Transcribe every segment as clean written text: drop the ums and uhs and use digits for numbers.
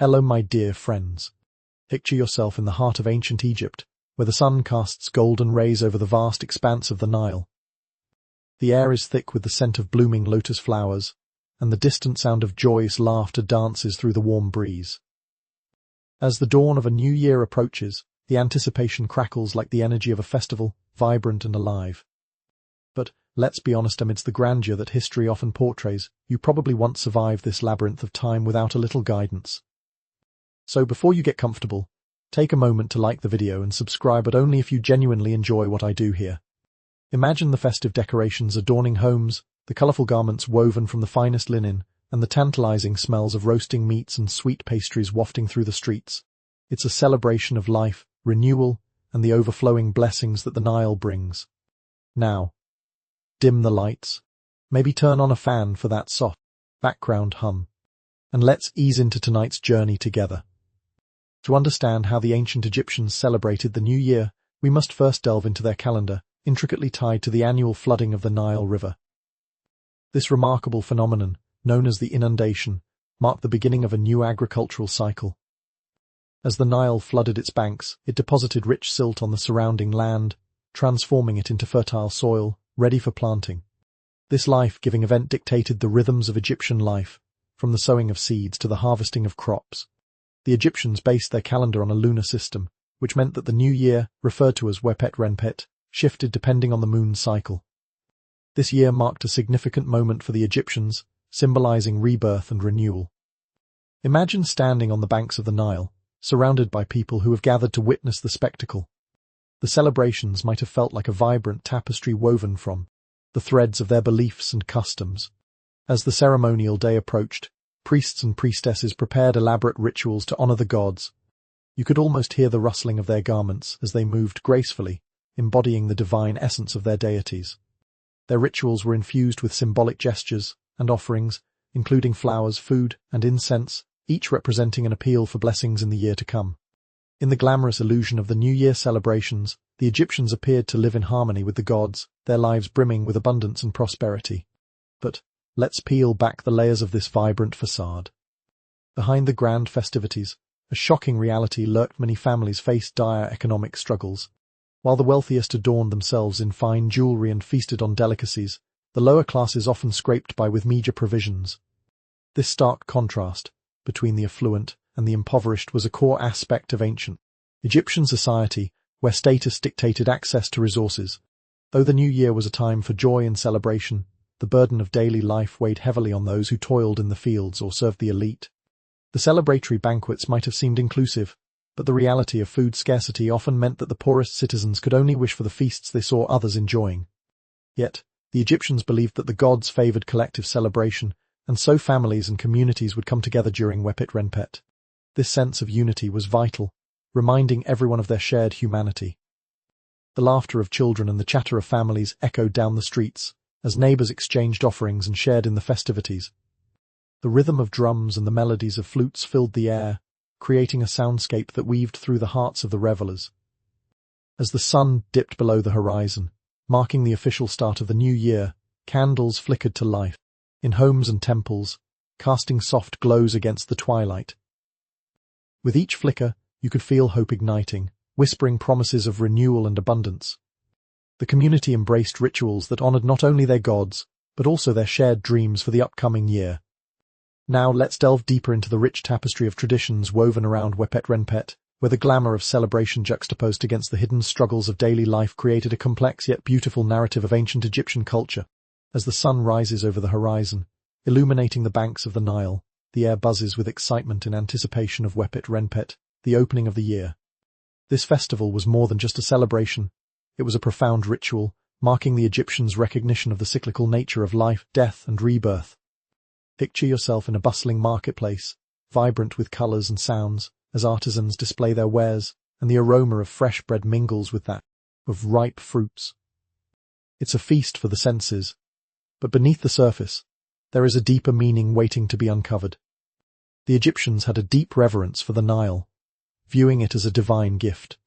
Hello, my dear friends. Picture yourself in the heart of ancient Egypt, where the sun casts golden rays over the vast expanse of the Nile. The air is thick with the scent of blooming lotus flowers, and the distant sound of joyous laughter dances through the warm breeze. As the dawn of a new year approaches, the anticipation crackles like the energy of a festival, vibrant and alive. But, let's be honest, amidst the grandeur that history often portrays, you probably once survived this labyrinth of time without a little guidance. So before you get comfortable, take a moment to like the video and subscribe, but only if you genuinely enjoy what I do here. Imagine the festive decorations adorning homes, the colourful garments woven from the finest linen, and the tantalizing smells of roasting meats and sweet pastries wafting through the streets. It's a celebration of life, renewal, and the overflowing blessings that the Nile brings. Now, dim the lights, maybe turn on a fan for that soft background hum, and let's ease into tonight's journey together. To understand how the ancient Egyptians celebrated the new year, we must first delve into their calendar, intricately tied to the annual flooding of the Nile River. This remarkable phenomenon, known as the inundation, marked the beginning of a new agricultural cycle. As the Nile flooded its banks, it deposited rich silt on the surrounding land, transforming it into fertile soil, ready for planting. This life-giving event dictated the rhythms of Egyptian life, from the sowing of seeds to the harvesting of crops. The Egyptians based their calendar on a lunar system, which meant that the new year, referred to as wepet renpet, shifted depending on the moon's cycle. This year marked a significant moment for the Egyptians, symbolizing rebirth and renewal. Imagine standing on the banks of the Nile, surrounded by people who have gathered to witness the spectacle. The celebrations might have felt like a vibrant tapestry woven from the threads of their beliefs and customs. As the ceremonial day approached, priests and priestesses prepared elaborate rituals to honor the gods. You could almost hear the rustling of their garments as they moved gracefully, embodying the divine essence of their deities. Their rituals were infused with symbolic gestures and offerings, including flowers, food, and incense, each representing an appeal for blessings in the year to come. In the glamorous illusion of the New Year celebrations, the Egyptians appeared to live in harmony with the gods, their lives brimming with abundance and prosperity. But let's peel back the layers of this vibrant facade. Behind the grand festivities, a shocking reality lurked. Many families faced dire economic struggles. While the wealthiest adorned themselves in fine jewelry and feasted on delicacies, the lower classes often scraped by with meager provisions. This stark contrast between the affluent and the impoverished was a core aspect of ancient Egyptian society, where status dictated access to resources. Though the new year was a time for joy and celebration, the burden of daily life weighed heavily on those who toiled in the fields or served the elite. The celebratory banquets might have seemed inclusive, but the reality of food scarcity often meant that the poorest citizens could only wish for the feasts they saw others enjoying. Yet, the Egyptians believed that the gods favored collective celebration, and so families and communities would come together during wepet renpet. This sense of unity was vital, reminding everyone of their shared humanity. The laughter of children and the chatter of families echoed down the streets, as neighbors exchanged offerings and shared in the festivities. The rhythm of drums and the melodies of flutes filled the air, creating a soundscape that weaved through the hearts of the revelers. As the sun dipped below the horizon, marking the official start of the new year, candles flickered to life in homes and temples, casting soft glows against the twilight. With each flicker, you could feel hope igniting, whispering promises of renewal and abundance. The community embraced rituals that honored not only their gods, but also their shared dreams for the upcoming year. Now let's delve deeper into the rich tapestry of traditions woven around wepet renpet, where the glamour of celebration juxtaposed against the hidden struggles of daily life created a complex yet beautiful narrative of ancient Egyptian culture. As the sun rises over the horizon, illuminating the banks of the Nile, the air buzzes with excitement in anticipation of wepet renpet, the opening of the year. This festival was more than just a celebration. It was a profound ritual, marking the Egyptians' recognition of the cyclical nature of life, death, and rebirth. Picture yourself in a bustling marketplace, vibrant with colors and sounds, as artisans display their wares, and the aroma of fresh bread mingles with that of ripe fruits. It's a feast for the senses, but beneath the surface, there is a deeper meaning waiting to be uncovered. The Egyptians had a deep reverence for the Nile, viewing it as a divine gift.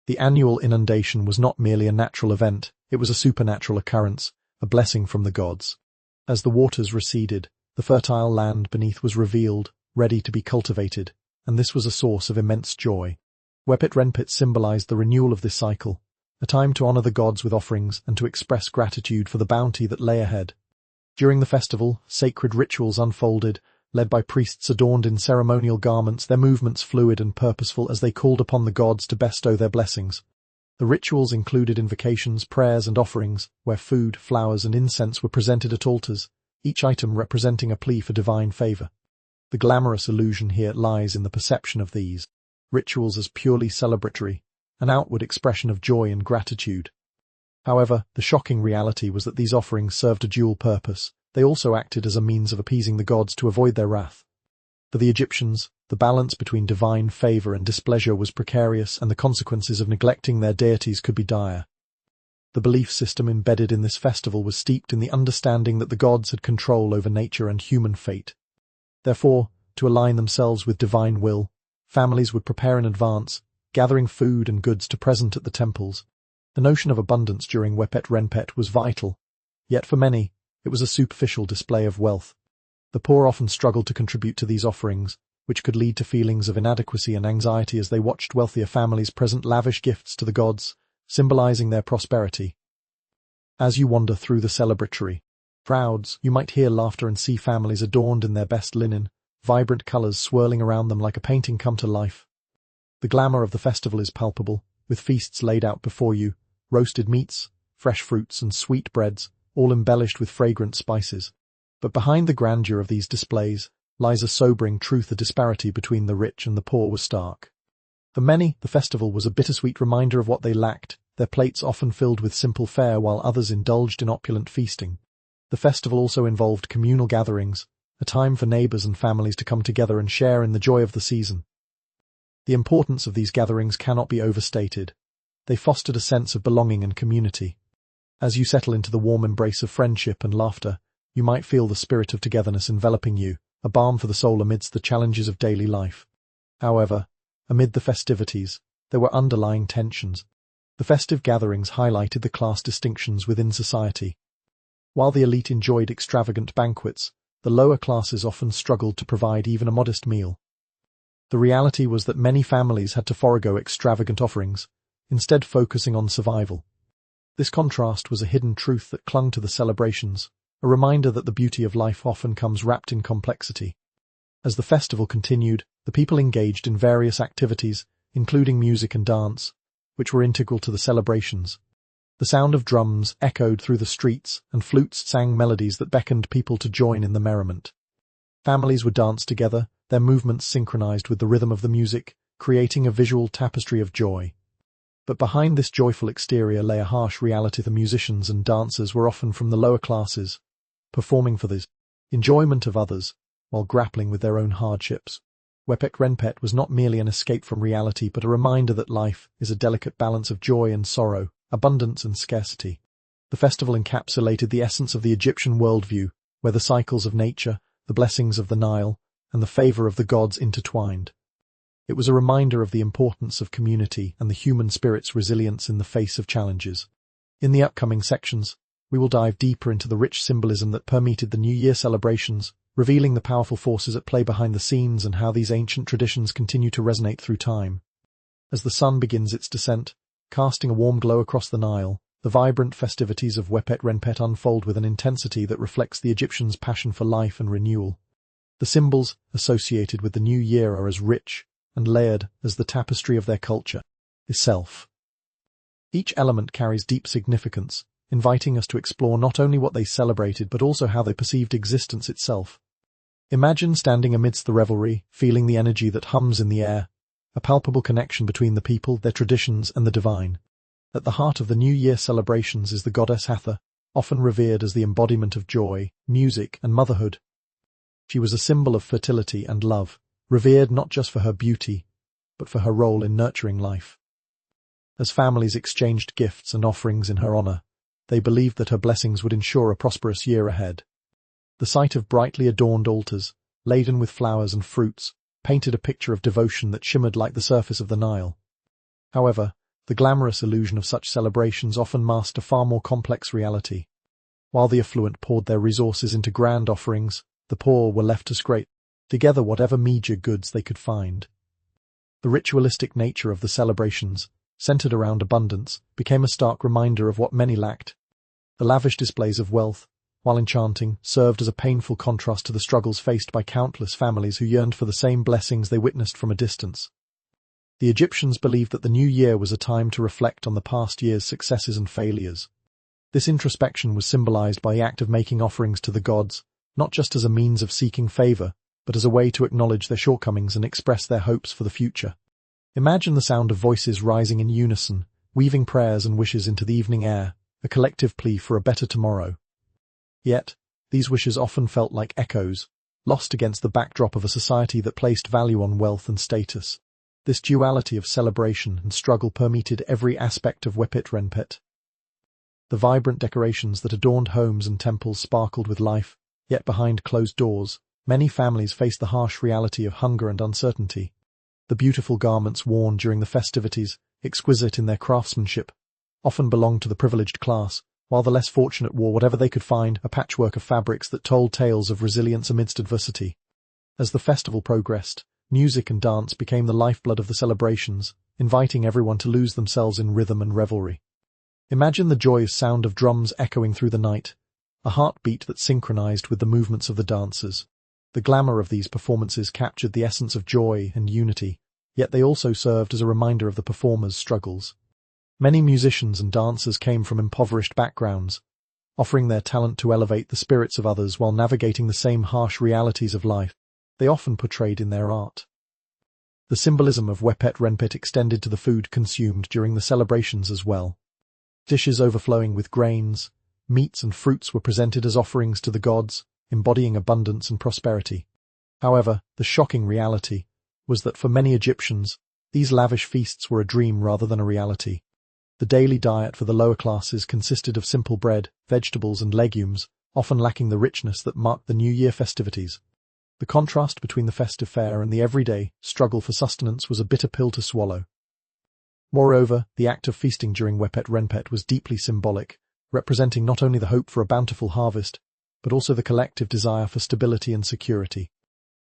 The annual inundation was not merely a natural event, it was a supernatural occurrence, a blessing from the gods. As the waters receded, the fertile land beneath was revealed, ready to be cultivated, and this was a source of immense joy. Wepet Renpet symbolized the renewal of this cycle, a time to honor the gods with offerings and to express gratitude for the bounty that lay ahead. During the festival, sacred rituals unfolded, led by priests adorned in ceremonial garments, their movements fluid and purposeful as they called upon the gods to bestow their blessings. The rituals included invocations, prayers, and offerings, where food, flowers, and incense were presented at altars, each item representing a plea for divine favor. The glamorous illusion here lies in the perception of these rituals as purely celebratory, an outward expression of joy and gratitude. However, the shocking reality was that these offerings served a dual purpose. They also acted as a means of appeasing the gods to avoid their wrath. For the Egyptians, the balance between divine favor and displeasure was precarious, and the consequences of neglecting their deities could be dire. The belief system embedded in this festival was steeped in the understanding that the gods had control over nature and human fate. Therefore, to align themselves with divine will, families would prepare in advance, gathering food and goods to present at the temples. The notion of abundance during Wepet Renpet was vital, yet for many, it was a superficial display of wealth. The poor often struggled to contribute to these offerings, which could lead to feelings of inadequacy and anxiety as they watched wealthier families present lavish gifts to the gods, symbolizing their prosperity. As you wander through the celebratory crowds, you might hear laughter and see families adorned in their best linen, vibrant colors swirling around them like a painting come to life. The glamour of the festival is palpable, with feasts laid out before you, roasted meats, fresh fruits, and sweet breads, all embellished with fragrant spices. But behind the grandeur of these displays lies a sobering truth. The disparity between the rich and the poor was stark. For many, the festival was a bittersweet reminder of what they lacked, their plates often filled with simple fare while others indulged in opulent feasting. The festival also involved communal gatherings, a time for neighbors and families to come together and share in the joy of the season. The importance of these gatherings cannot be overstated. They fostered a sense of belonging and community. As you settle into the warm embrace of friendship and laughter, you might feel the spirit of togetherness enveloping you, a balm for the soul amidst the challenges of daily life. However, amid the festivities, there were underlying tensions. The festive gatherings highlighted the class distinctions within society. While the elite enjoyed extravagant banquets, the lower classes often struggled to provide even a modest meal. The reality was that many families had to forego extravagant offerings, instead focusing on survival. This contrast was a hidden truth that clung to the celebrations, a reminder that the beauty of life often comes wrapped in complexity. As the festival continued, the people engaged in various activities, including music and dance, which were integral to the celebrations. The sound of drums echoed through the streets, and flutes sang melodies that beckoned people to join in the merriment. Families would dance together, their movements synchronized with the rhythm of the music, creating a visual tapestry of joy. But behind this joyful exterior lay a harsh reality. The musicians and dancers were often from the lower classes, performing for the enjoyment of others, while grappling with their own hardships. Wepet Renpet was not merely an escape from reality, but a reminder that life is a delicate balance of joy and sorrow, abundance and scarcity. The festival encapsulated the essence of the Egyptian worldview, where the cycles of nature, the blessings of the Nile, and the favor of the gods intertwined. It was a reminder of the importance of community and the human spirit's resilience in the face of challenges. In the upcoming sections, we will dive deeper into the rich symbolism that permeated the New Year celebrations, revealing the powerful forces at play behind the scenes and how these ancient traditions continue to resonate through time. As the sun begins its descent, casting a warm glow across the Nile, the vibrant festivities of Wepet Renpet unfold with an intensity that reflects the Egyptians' passion for life and renewal. The symbols associated with the new year are as rich and layered as the tapestry of their culture itself. Each element carries deep significance, inviting us to explore not only what they celebrated but also how they perceived existence itself. Imagine standing amidst the revelry, feeling the energy that hums in the air, a palpable connection between the people, their traditions, and the divine. At the heart of the New Year celebrations is the goddess Hathor, often revered as the embodiment of joy, music, and motherhood. She was a symbol of fertility and love, revered not just for her beauty, but for her role in nurturing life. As families exchanged gifts and offerings in her honor, they believed that her blessings would ensure a prosperous year ahead. The sight of brightly adorned altars, laden with flowers and fruits, painted a picture of devotion that shimmered like the surface of the Nile. However, the glamorous illusion of such celebrations often masked a far more complex reality. While the affluent poured their resources into grand offerings, the poor were left to scrape together whatever meager goods they could find. The ritualistic nature of the celebrations, centered around abundance, became a stark reminder of what many lacked. The lavish displays of wealth, while enchanting, served as a painful contrast to the struggles faced by countless families who yearned for the same blessings they witnessed from a distance. The Egyptians believed that the new year was a time to reflect on the past year's successes and failures. This introspection was symbolized by the act of making offerings to the gods, not just as a means of seeking favor, but as a way to acknowledge their shortcomings and express their hopes for the future. Imagine the sound of voices rising in unison, weaving prayers and wishes into the evening air, a collective plea for a better tomorrow. Yet, these wishes often felt like echoes, lost against the backdrop of a society that placed value on wealth and status. This duality of celebration and struggle permeated every aspect of Wepet Renpet. The vibrant decorations that adorned homes and temples sparkled with life, yet behind closed doors, many families faced the harsh reality of hunger and uncertainty. The beautiful garments worn during the festivities, exquisite in their craftsmanship, often belonged to the privileged class, while the less fortunate wore whatever they could find, a patchwork of fabrics that told tales of resilience amidst adversity. As the festival progressed, music and dance became the lifeblood of the celebrations, inviting everyone to lose themselves in rhythm and revelry. Imagine the joyous sound of drums echoing through the night, a heartbeat that synchronized with the movements of the dancers. The glamour of these performances captured the essence of joy and unity, yet they also served as a reminder of the performers' struggles. Many musicians and dancers came from impoverished backgrounds, offering their talent to elevate the spirits of others while navigating the same harsh realities of life they often portrayed in their art. The symbolism of Wepet Renpet extended to the food consumed during the celebrations as well. Dishes overflowing with grains, meats and fruits were presented as offerings to the gods, embodying abundance and prosperity. However, the shocking reality was that for many Egyptians, these lavish feasts were a dream rather than a reality. The daily diet for the lower classes consisted of simple bread, vegetables and legumes, often lacking the richness that marked the New Year festivities. The contrast between the festive fare and the everyday struggle for sustenance was a bitter pill to swallow. Moreover, the act of feasting during Wepet Renpet was deeply symbolic, representing not only the hope for a bountiful harvest, but also the collective desire for stability and security.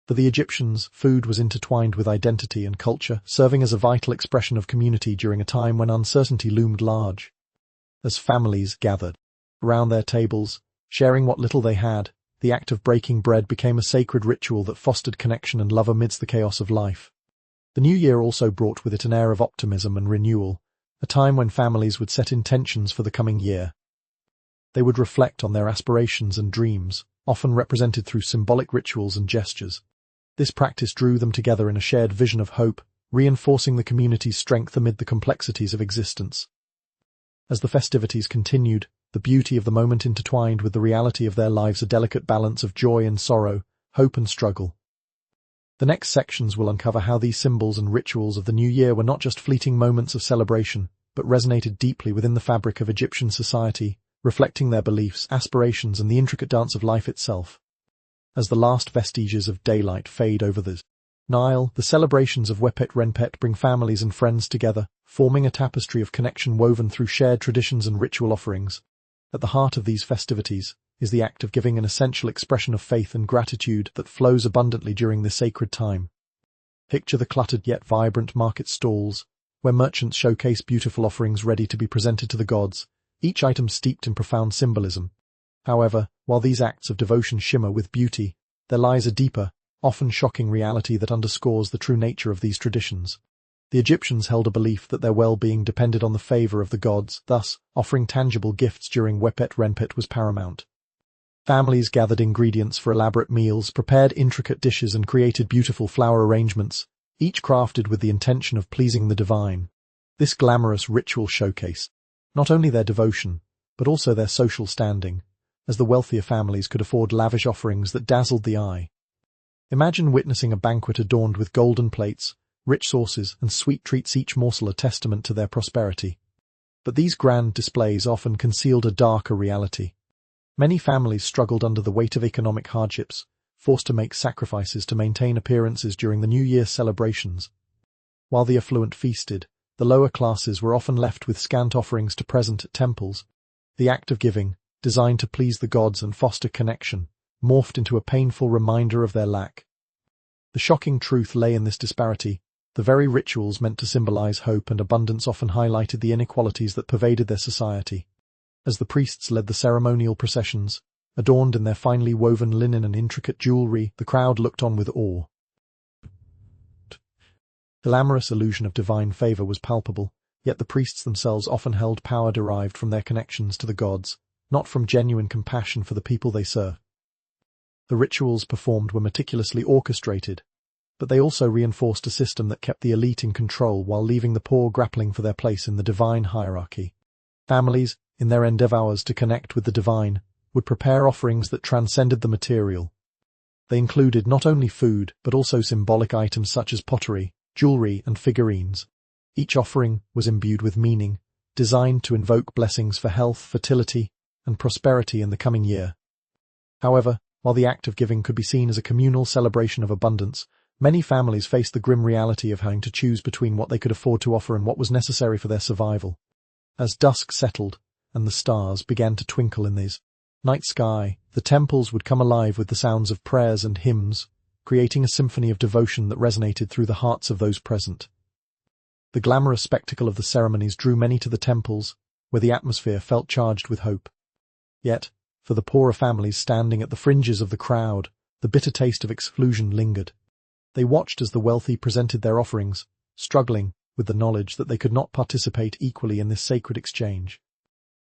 For the Egyptians, food was intertwined with identity and culture, serving as a vital expression of community during a time when uncertainty loomed large. As families gathered around their tables, sharing what little they had, the act of breaking bread became a sacred ritual that fostered connection and love amidst the chaos of life. The new year also brought with it an air of optimism and renewal, a time when families would set intentions for the coming year. They would reflect on their aspirations and dreams, often represented through symbolic rituals and gestures. This practice drew them together in a shared vision of hope, reinforcing the community's strength amid the complexities of existence. As the festivities continued, the beauty of the moment intertwined with the reality of their lives, a delicate balance of joy and sorrow, hope and struggle. The next sections will uncover how these symbols and rituals of the new year were not just fleeting moments of celebration, but resonated deeply within the fabric of Egyptian society, reflecting their beliefs, aspirations, and the intricate dance of life itself. As the last vestiges of daylight fade over the Nile, the celebrations of Wepet Renpet bring families and friends together, forming a tapestry of connection woven through shared traditions and ritual offerings. At the heart of these festivities is the act of giving, an essential expression of faith and gratitude that flows abundantly during this sacred time. Picture the cluttered yet vibrant market stalls, where merchants showcase beautiful offerings ready to be presented to the gods, each item steeped in profound symbolism. However, while these acts of devotion shimmer with beauty, there lies a deeper, often shocking reality that underscores the true nature of these traditions. The Egyptians held a belief that their well-being depended on the favor of the gods, thus, offering tangible gifts during Wepet Renpet was paramount. Families gathered ingredients for elaborate meals, prepared intricate dishes and created beautiful flower arrangements, each crafted with the intention of pleasing the divine. This glamorous ritual showcased not only their devotion, but also their social standing, as the wealthier families could afford lavish offerings that dazzled the eye. Imagine witnessing a banquet adorned with golden plates, rich sauces, and sweet treats, each morsel a testament to their prosperity. But these grand displays often concealed a darker reality. Many families struggled under the weight of economic hardships, forced to make sacrifices to maintain appearances during the New Year celebrations. While the affluent feasted, the lower classes were often left with scant offerings to present at temples. The act of giving, designed to please the gods and foster connection, morphed into a painful reminder of their lack. The shocking truth lay in this disparity. The very rituals meant to symbolize hope and abundance often highlighted the inequalities that pervaded their society. As the priests led the ceremonial processions, adorned in their finely woven linen and intricate jewelry, the crowd looked on with awe. The glamorous illusion of divine favor was palpable, yet the priests themselves often held power derived from their connections to the gods, not from genuine compassion for the people they served. The rituals performed were meticulously orchestrated, but they also reinforced a system that kept the elite in control while leaving the poor grappling for their place in the divine hierarchy. Families, in their endeavors to connect with the divine, would prepare offerings that transcended the material. They included not only food, but also symbolic items such as pottery, jewelry, and figurines. Each offering was imbued with meaning, designed to invoke blessings for health, fertility, and prosperity in the coming year. However, while the act of giving could be seen as a communal celebration of abundance, many families faced the grim reality of having to choose between what they could afford to offer and what was necessary for their survival. As dusk settled, and the stars began to twinkle in the night sky, the temples would come alive with the sounds of prayers and hymns, creating a symphony of devotion that resonated through the hearts of those present. The glamorous spectacle of the ceremonies drew many to the temples, where the atmosphere felt charged with hope. Yet, for the poorer families standing at the fringes of the crowd, the bitter taste of exclusion lingered. They watched as the wealthy presented their offerings, struggling with the knowledge that they could not participate equally in this sacred exchange.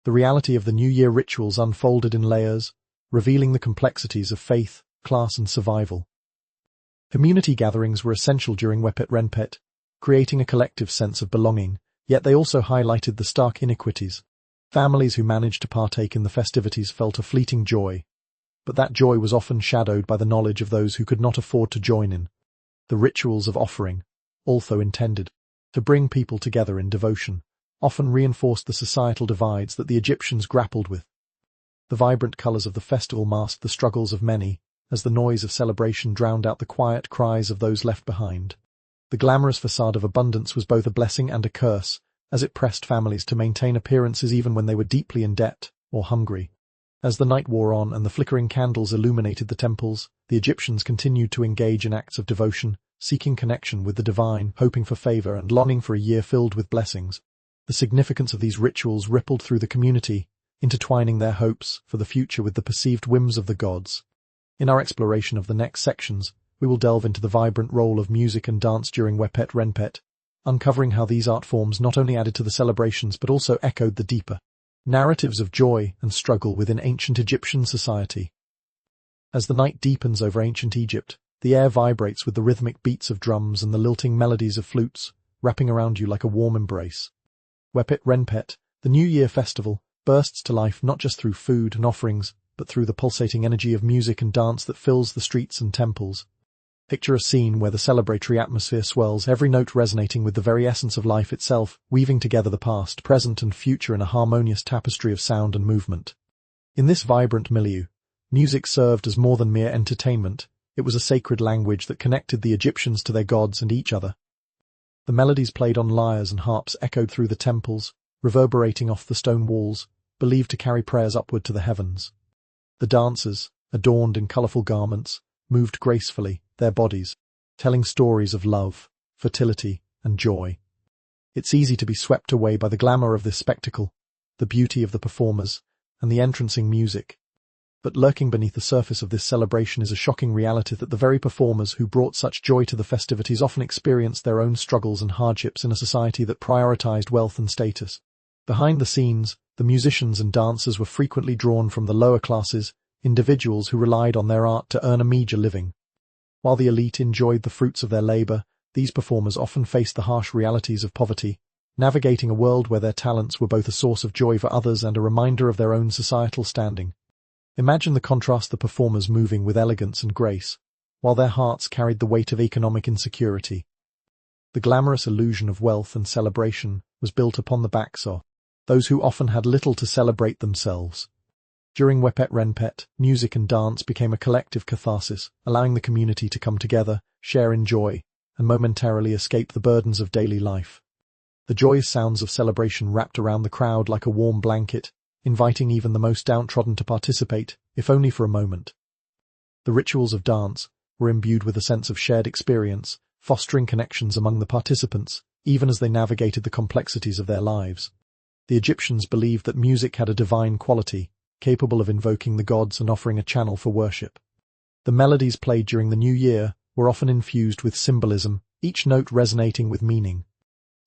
The reality of the New Year rituals unfolded in layers, revealing the complexities of faith, class, and survival. Community gatherings were essential during Wepet Renpet, creating a collective sense of belonging, yet they also highlighted the stark inequities. Families who managed to partake in the festivities felt a fleeting joy, but that joy was often shadowed by the knowledge of those who could not afford to join in. The rituals of offering, although intended to bring people together in devotion, often reinforced the societal divides that the Egyptians grappled with. The vibrant colors of the festival masked the struggles of many, as the noise of celebration drowned out the quiet cries of those left behind. The glamorous facade of abundance was both a blessing and a curse, as it pressed families to maintain appearances even when they were deeply in debt or hungry. As the night wore on and the flickering candles illuminated the temples, the Egyptians continued to engage in acts of devotion, seeking connection with the divine, hoping for favor, and longing for a year filled with blessings. The significance of these rituals rippled through the community, intertwining their hopes for the future with the perceived whims of the gods. In our exploration of the next sections, we will delve into the vibrant role of music and dance during Wepet Renpet, uncovering how these art forms not only added to the celebrations but also echoed the deeper narratives of joy and struggle within ancient Egyptian society. As the night deepens over ancient Egypt, the air vibrates with the rhythmic beats of drums and the lilting melodies of flutes, wrapping around you like a warm embrace. Wepet Renpet, the New Year festival, bursts to life not just through food and offerings, but through the pulsating energy of music and dance that fills the streets and temples. Picture a scene where the celebratory atmosphere swells, every note resonating with the very essence of life itself, weaving together the past, present, and future in a harmonious tapestry of sound and movement. In this vibrant milieu, music served as more than mere entertainment. It was a sacred language that connected the Egyptians to their gods and each other. The melodies played on lyres and harps echoed through the temples, reverberating off the stone walls, believed to carry prayers upward to the heavens. The dancers, adorned in colorful garments, moved gracefully, their bodies telling stories of love, fertility, and joy. It's easy to be swept away by the glamour of this spectacle, the beauty of the performers, and the entrancing music. But lurking beneath the surface of this celebration is a shocking reality that the very performers who brought such joy to the festivities often experienced their own struggles and hardships in a society that prioritized wealth and status. Behind the scenes, the musicians and dancers were frequently drawn from the lower classes, individuals who relied on their art to earn a meager living. While the elite enjoyed the fruits of their labor, these performers often faced the harsh realities of poverty, navigating a world where their talents were both a source of joy for others and a reminder of their own societal standing. Imagine the contrast: the performers moving with elegance and grace, while their hearts carried the weight of economic insecurity. The glamorous illusion of wealth and celebration was built upon the backs of those who often had little to celebrate themselves. During Wepet Renpet, music and dance became a collective catharsis, allowing the community to come together, share in joy, and momentarily escape the burdens of daily life. The joyous sounds of celebration wrapped around the crowd like a warm blanket, inviting even the most downtrodden to participate, if only for a moment. The rituals of dance were imbued with a sense of shared experience, fostering connections among the participants, even as they navigated the complexities of their lives. The Egyptians believed that music had a divine quality, capable of invoking the gods and offering a channel for worship. The melodies played during the new year were often infused with symbolism, each note resonating with meaning.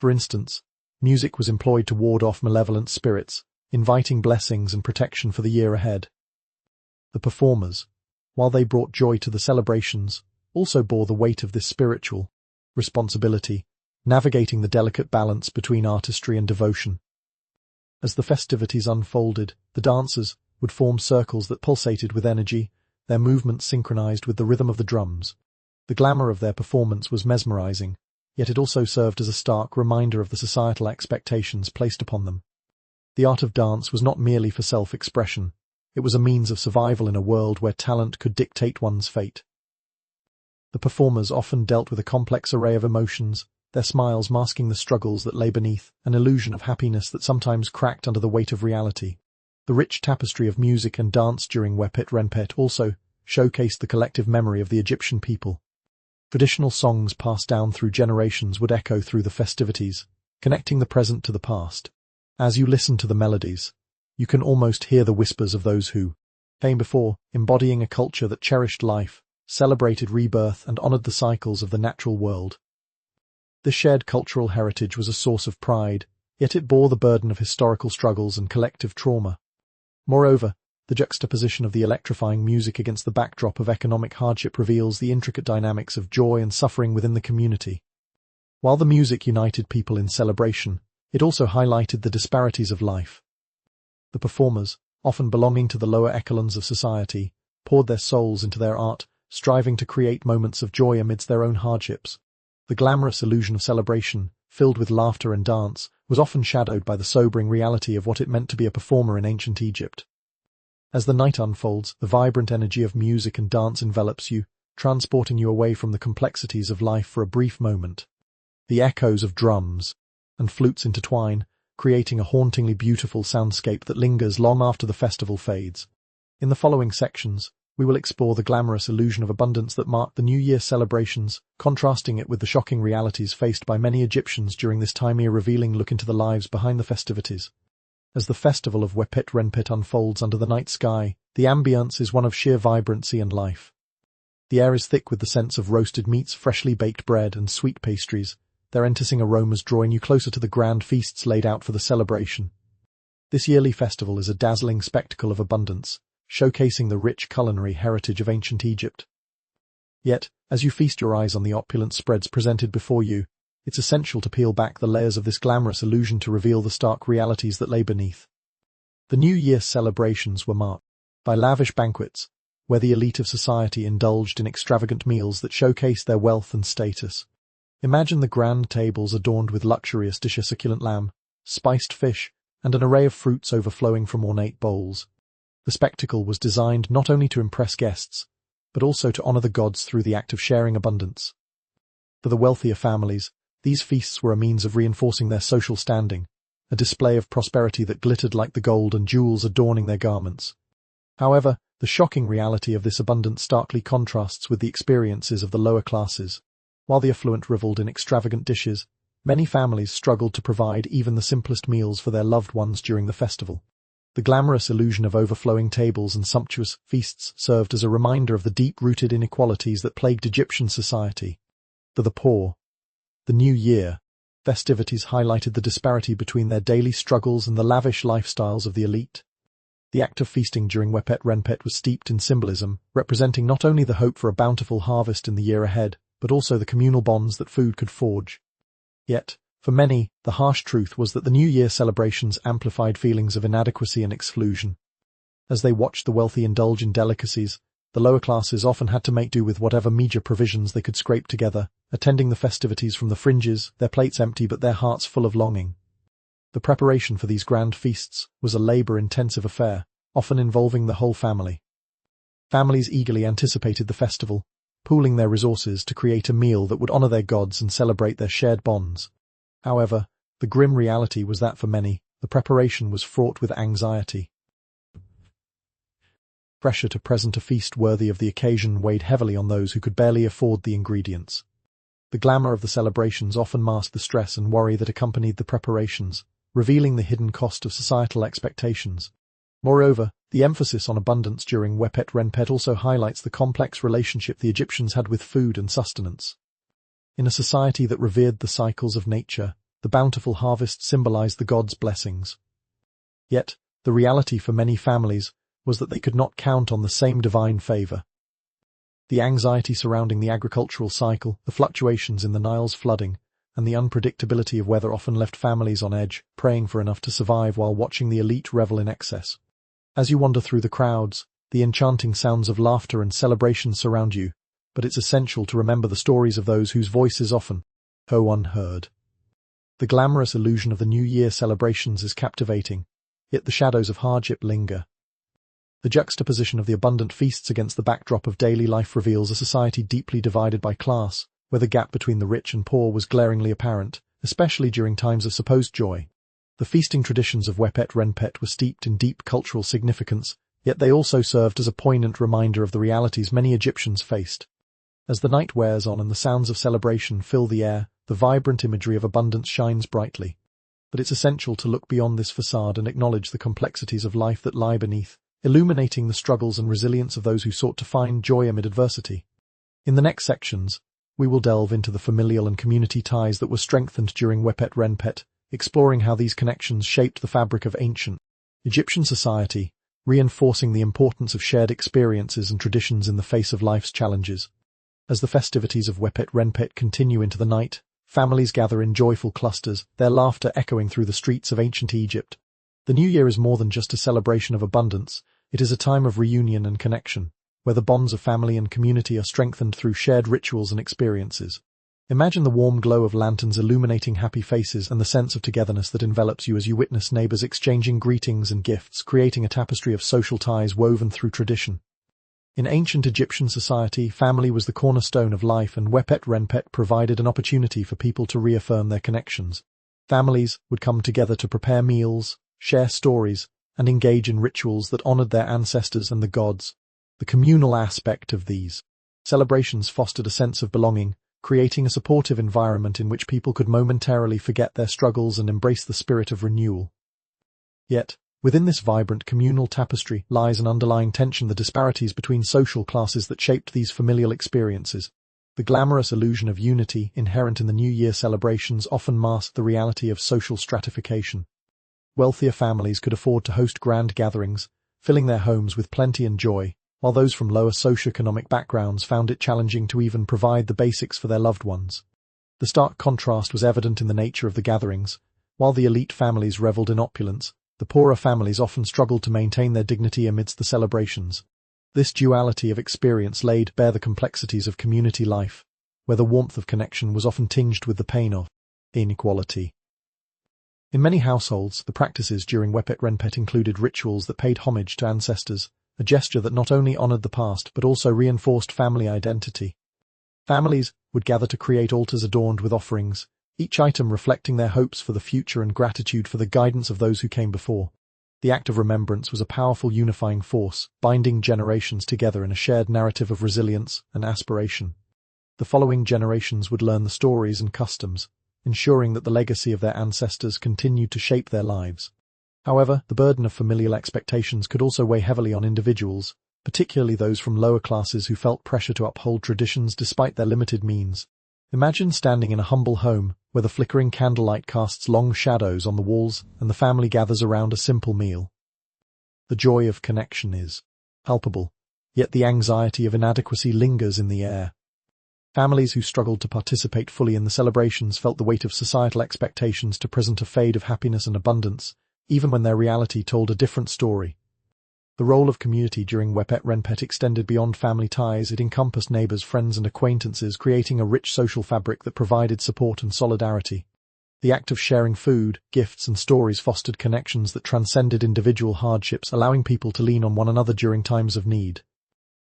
For instance, music was employed to ward off malevolent spirits, inviting blessings and protection for the year ahead. The performers, while they brought joy to the celebrations, also bore the weight of this spiritual responsibility, navigating the delicate balance between artistry and devotion. As the festivities unfolded, the dancers would form circles that pulsated with energy, their movements synchronized with the rhythm of the drums. The glamour of their performance was mesmerizing, yet it also served as a stark reminder of the societal expectations placed upon them. The art of dance was not merely for self-expression, it was a means of survival in a world where talent could dictate one's fate. The performers often dealt with a complex array of emotions, their smiles masking the struggles that lay beneath, an illusion of happiness that sometimes cracked under the weight of reality. The rich tapestry of music and dance during Wepet Renpet also showcased the collective memory of the Egyptian people. Traditional songs passed down through generations would echo through the festivities, connecting the present to the past. As you listen to the melodies, you can almost hear the whispers of those who came before, embodying a culture that cherished life, celebrated rebirth, and honored the cycles of the natural world. This shared cultural heritage was a source of pride, yet it bore the burden of historical struggles and collective trauma. Moreover, the juxtaposition of the electrifying music against the backdrop of economic hardship reveals the intricate dynamics of joy and suffering within the community. While the music united people in celebration, it also highlighted the disparities of life. The performers, often belonging to the lower echelons of society, poured their souls into their art, striving to create moments of joy amidst their own hardships. The glamorous illusion of celebration, filled with laughter and dance, was often shadowed by the sobering reality of what it meant to be a performer in ancient Egypt. As the night unfolds, the vibrant energy of music and dance envelops you, transporting you away from the complexities of life for a brief moment. The echoes of drums and flutes intertwine, creating a hauntingly beautiful soundscape that lingers long after the festival fades. In the following sections, we will explore the glamorous illusion of abundance that marked the New Year celebrations, contrasting it with the shocking realities faced by many Egyptians during this time, a revealing look into the lives behind the festivities. As the festival of Wepet Renpet unfolds under the night sky, the ambience is one of sheer vibrancy and life. The air is thick with the scents of roasted meats, freshly baked bread, and sweet pastries, their enticing aromas drawing you closer to the grand feasts laid out for the celebration. This yearly festival is a dazzling spectacle of abundance, showcasing the rich culinary heritage of ancient Egypt. Yet, as you feast your eyes on the opulent spreads presented before you, it's essential to peel back the layers of this glamorous illusion to reveal the stark realities that lay beneath. The New Year celebrations were marked by lavish banquets, where the elite of society indulged in extravagant meals that showcased their wealth and status. Imagine the grand tables adorned with luxurious dishes, succulent lamb, spiced fish, and an array of fruits overflowing from ornate bowls. The spectacle was designed not only to impress guests, but also to honor the gods through the act of sharing abundance. For the wealthier families, these feasts were a means of reinforcing their social standing, a display of prosperity that glittered like the gold and jewels adorning their garments. However, the shocking reality of this abundance starkly contrasts with the experiences of the lower classes. While the affluent reveled in extravagant dishes, many families struggled to provide even the simplest meals for their loved ones during the festival. The glamorous illusion of overflowing tables and sumptuous feasts served as a reminder of the deep-rooted inequalities that plagued Egyptian society. For the poor, the New Year festivities highlighted the disparity between their daily struggles and the lavish lifestyles of the elite. The act of feasting during Wepet Renpet was steeped in symbolism, representing not only the hope for a bountiful harvest in the year ahead, but also the communal bonds that food could forge. Yet, for many, the harsh truth was that the New Year celebrations amplified feelings of inadequacy and exclusion. As they watched the wealthy indulge in delicacies, the lower classes often had to make do with whatever meager provisions they could scrape together, attending the festivities from the fringes, their plates empty but their hearts full of longing. The preparation for these grand feasts was a labor-intensive affair, often involving the whole family. Families eagerly anticipated the festival, pooling their resources to create a meal that would honor their gods and celebrate their shared bonds. However, the grim reality was that for many, the preparation was fraught with anxiety. pressure to present a feast worthy of the occasion weighed heavily on those who could barely afford the ingredients. The glamour of the celebrations often masked the stress and worry that accompanied the preparations, revealing the hidden cost of societal expectations. Moreover, the emphasis on abundance during Wepet Renpet also highlights the complex relationship the Egyptians had with food and sustenance. In a society that revered the cycles of nature, the bountiful harvest symbolized the gods' blessings. Yet, the reality for many families was that they could not count on the same divine favor. The anxiety surrounding the agricultural cycle, the fluctuations in the Nile's flooding, and the unpredictability of weather often left families on edge, praying for enough to survive while watching the elite revel in excess. As you wander through the crowds, the enchanting sounds of laughter and celebration surround you, but it's essential to remember the stories of those whose voices often go unheard. The glamorous illusion of the New Year celebrations is captivating, yet the shadows of hardship linger. The juxtaposition of the abundant feasts against the backdrop of daily life reveals a society deeply divided by class, where the gap between the rich and poor was glaringly apparent, especially during times of supposed joy. The feasting traditions of Wepet Renpet were steeped in deep cultural significance, yet they also served as a poignant reminder of the realities many Egyptians faced. As the night wears on and the sounds of celebration fill the air, the vibrant imagery of abundance shines brightly. But it's essential to look beyond this facade and acknowledge the complexities of life that lie beneath, illuminating the struggles and resilience of those who sought to find joy amid adversity. In the next sections, we will delve into the familial and community ties that were strengthened during Wepet Renpet, exploring how these connections shaped the fabric of ancient Egyptian society, reinforcing the importance of shared experiences and traditions in the face of life's challenges. As the festivities of Wepet Renpet continue into the night, families gather in joyful clusters, their laughter echoing through the streets of ancient Egypt. The New Year is more than just a celebration of abundance, it is a time of reunion and connection, where the bonds of family and community are strengthened through shared rituals and experiences. Imagine the warm glow of lanterns illuminating happy faces and the sense of togetherness that envelops you as you witness neighbors exchanging greetings and gifts, creating a tapestry of social ties woven through tradition. In ancient Egyptian society, family was the cornerstone of life, and Wepet Renpet provided an opportunity for people to reaffirm their connections. Families would come together to prepare meals, share stories, and engage in rituals that honored their ancestors and the gods. The communal aspect of these celebrations fostered a sense of belonging, creating a supportive environment in which people could momentarily forget their struggles and embrace the spirit of renewal. Yet, within this vibrant communal tapestry lies an underlying tension: the disparities between social classes that shaped these familial experiences. The glamorous illusion of unity inherent in the New Year celebrations often masked the reality of social stratification. Wealthier families could afford to host grand gatherings, filling their homes with plenty and joy, while those from lower socioeconomic backgrounds found it challenging to even provide the basics for their loved ones. The stark contrast was evident in the nature of the gatherings. While the elite families reveled in opulence, the poorer families often struggled to maintain their dignity amidst the celebrations. This duality of experience laid bare the complexities of community life, where the warmth of connection was often tinged with the pain of inequality. In many households, the practices during Wepet Renpet included rituals that paid homage to ancestors, a gesture that not only honored the past but also reinforced family identity. Families would gather to create altars adorned with offerings, each item reflecting their hopes for the future and gratitude for the guidance of those who came before. The act of remembrance was a powerful unifying force, binding generations together in a shared narrative of resilience and aspiration. The following generations would learn the stories and customs, ensuring that the legacy of their ancestors continued to shape their lives. However, the burden of familial expectations could also weigh heavily on individuals, particularly those from lower classes who felt pressure to uphold traditions despite their limited means. Imagine standing in a humble home, where the flickering candlelight casts long shadows on the walls and the family gathers around a simple meal. The joy of connection is palpable, yet the anxiety of inadequacy lingers in the air. Families who struggled to participate fully in the celebrations felt the weight of societal expectations to present a fade of happiness and abundance, even when their reality told a different story. The role of community during Wepet Renpet extended beyond family ties. It encompassed neighbors, friends, and acquaintances, creating a rich social fabric that provided support and solidarity. The act of sharing food, gifts, and stories fostered connections that transcended individual hardships, allowing people to lean on one another during times of need.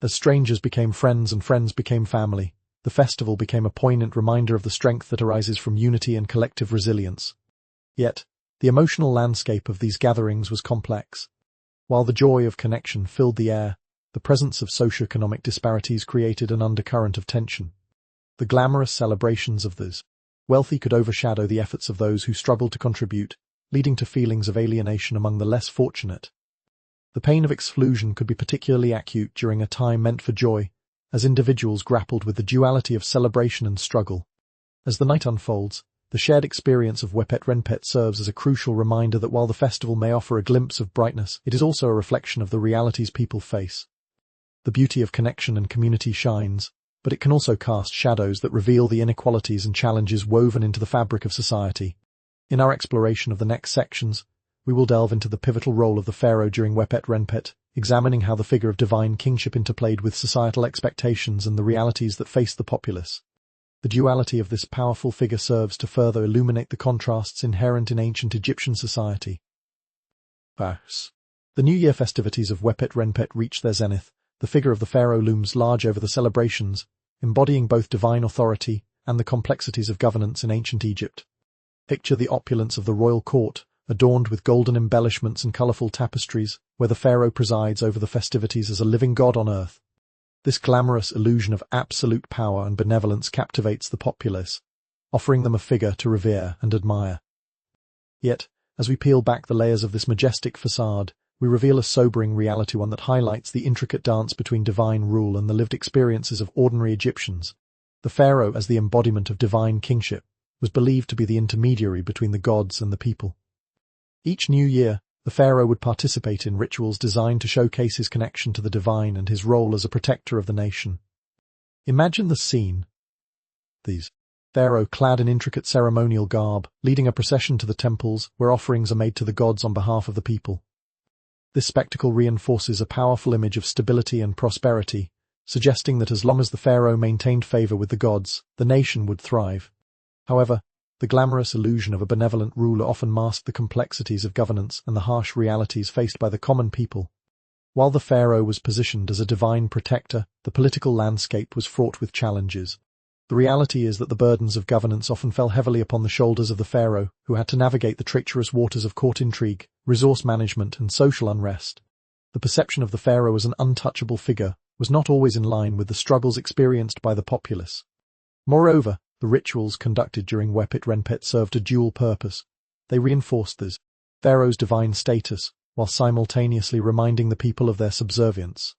As strangers became friends and friends became family, the festival became a poignant reminder of the strength that arises from unity and collective resilience. Yet, the emotional landscape of these gatherings was complex. While the joy of connection filled the air, the presence of socioeconomic disparities created an undercurrent of tension. The glamorous celebrations of those wealthy could overshadow the efforts of those who struggled to contribute, leading to feelings of alienation among the less fortunate. The pain of exclusion could be particularly acute during a time meant for joy, as individuals grappled with the duality of celebration and struggle. As the night unfolds, the shared experience of Wepet Renpet serves as a crucial reminder that while the festival may offer a glimpse of brightness, it is also a reflection of the realities people face. The beauty of connection and community shines, but it can also cast shadows that reveal the inequalities and challenges woven into the fabric of society. In our exploration of the next sections, we will delve into the pivotal role of the pharaoh during Wepet Renpet, examining how the figure of divine kingship interplayed with societal expectations and the realities that faced the populace. The duality of this powerful figure serves to further illuminate the contrasts inherent in ancient Egyptian society. The New Year festivities of Wepet Renpet reach their zenith. The figure of the pharaoh looms large over the celebrations, embodying both divine authority and the complexities of governance in ancient Egypt. Picture the opulence of the royal court, adorned with golden embellishments and colourful tapestries, where the pharaoh presides over the festivities as a living god on earth. This glamorous illusion of absolute power and benevolence captivates the populace, offering them a figure to revere and admire. Yet, as we peel back the layers of this majestic facade, we reveal a sobering reality, one that highlights the intricate dance between divine rule and the lived experiences of ordinary Egyptians. The pharaoh, as the embodiment of divine kingship, was believed to be the intermediary between the gods and the people. Each new year, the pharaoh would participate in rituals designed to showcase his connection to the divine and his role as a protector of the nation. Imagine the scene. These pharaoh clad in intricate ceremonial garb, leading a procession to the temples where offerings are made to the gods on behalf of the people. This spectacle reinforces a powerful image of stability and prosperity, suggesting that as long as the pharaoh maintained favor with the gods, the nation would thrive. However, the glamorous illusion of a benevolent ruler often masked the complexities of governance and the harsh realities faced by the common people. While the pharaoh was positioned as a divine protector, the political landscape was fraught with challenges. The reality is that the burdens of governance often fell heavily upon the shoulders of the pharaoh, who had to navigate the treacherous waters of court intrigue, resource management, and social unrest. The perception of the pharaoh as an untouchable figure was not always in line with the struggles experienced by the populace. Moreover, the rituals conducted during Wepet Renpet served a dual purpose. They reinforced the pharaoh's divine status, while simultaneously reminding the people of their subservience.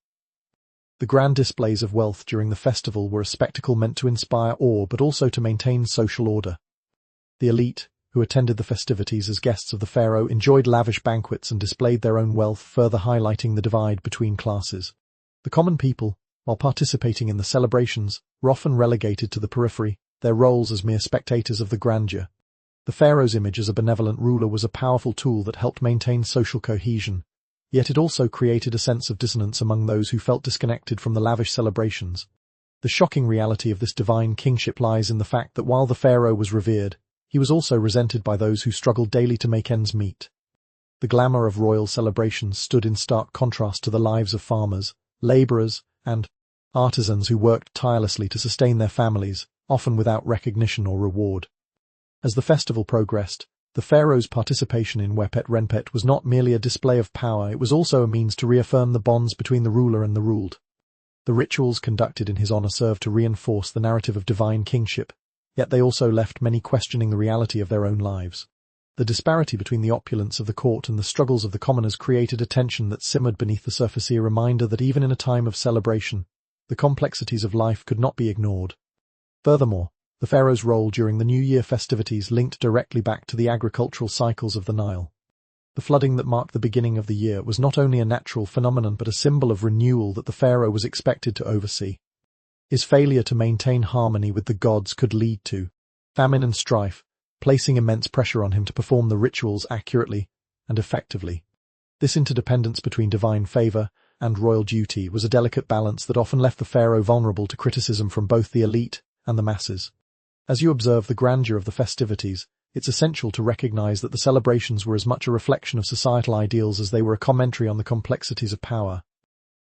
The grand displays of wealth during the festival were a spectacle meant to inspire awe but also to maintain social order. The elite, who attended the festivities as guests of the pharaoh, enjoyed lavish banquets and displayed their own wealth, further highlighting the divide between classes. The common people, while participating in the celebrations, were often relegated to the periphery, their roles as mere spectators of the grandeur. The pharaoh's image as a benevolent ruler was a powerful tool that helped maintain social cohesion, yet it also created a sense of dissonance among those who felt disconnected from the lavish celebrations. The shocking reality of this divine kingship lies in the fact that while the pharaoh was revered, he was also resented by those who struggled daily to make ends meet. The glamour of royal celebrations stood in stark contrast to the lives of farmers, labourers, and artisans who worked tirelessly to sustain their families, often without recognition or reward. As the festival progressed, the pharaoh's participation in Wepet Renpet was not merely a display of power, it was also a means to reaffirm the bonds between the ruler and the ruled. The rituals conducted in his honor served to reinforce the narrative of divine kingship, yet they also left many questioning the reality of their own lives. The disparity between the opulence of the court and the struggles of the commoners created a tension that simmered beneath the surface, a reminder that even in a time of celebration, the complexities of life could not be ignored. Furthermore, the pharaoh's role during the New Year festivities linked directly back to the agricultural cycles of the Nile. The flooding that marked the beginning of the year was not only a natural phenomenon but a symbol of renewal that the pharaoh was expected to oversee. His failure to maintain harmony with the gods could lead to famine and strife, placing immense pressure on him to perform the rituals accurately and effectively. This interdependence between divine favor and royal duty was a delicate balance that often left the pharaoh vulnerable to criticism from both the elite and the masses. As you observe the grandeur of the festivities, it's essential to recognize that the celebrations were as much a reflection of societal ideals as they were a commentary on the complexities of power.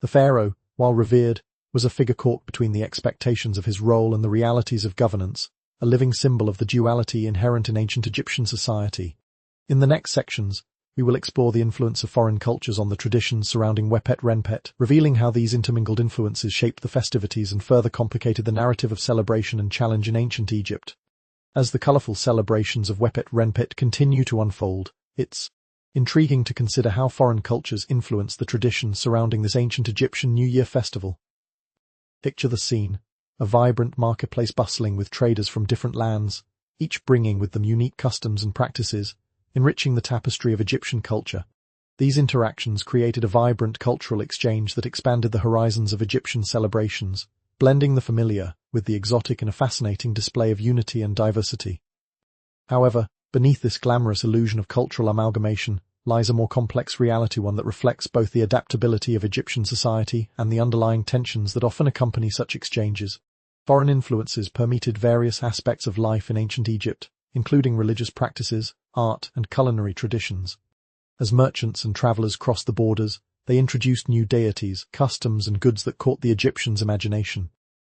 The pharaoh, while revered, was a figure caught between the expectations of his role and the realities of governance, a living symbol of the duality inherent in ancient Egyptian society. In the next sections, we will explore the influence of foreign cultures on the traditions surrounding Wepet Renpet, revealing how these intermingled influences shaped the festivities and further complicated the narrative of celebration and challenge in ancient Egypt. As the colourful celebrations of Wepet Renpet continue to unfold, it's intriguing to consider how foreign cultures influence the traditions surrounding this ancient Egyptian New Year festival. Picture the scene: a vibrant marketplace bustling with traders from different lands, each bringing with them unique customs and practices, enriching the tapestry of Egyptian culture. These interactions created a vibrant cultural exchange that expanded the horizons of Egyptian celebrations, blending the familiar with the exotic in a fascinating display of unity and diversity. However, beneath this glamorous illusion of cultural amalgamation lies a more complex reality, one that reflects both the adaptability of Egyptian society and the underlying tensions that often accompany such exchanges. Foreign influences permeated various aspects of life in ancient Egypt, including religious practices, art, and culinary traditions. As merchants and travelers crossed the borders, they introduced new deities, customs, and goods that caught the Egyptians' imagination.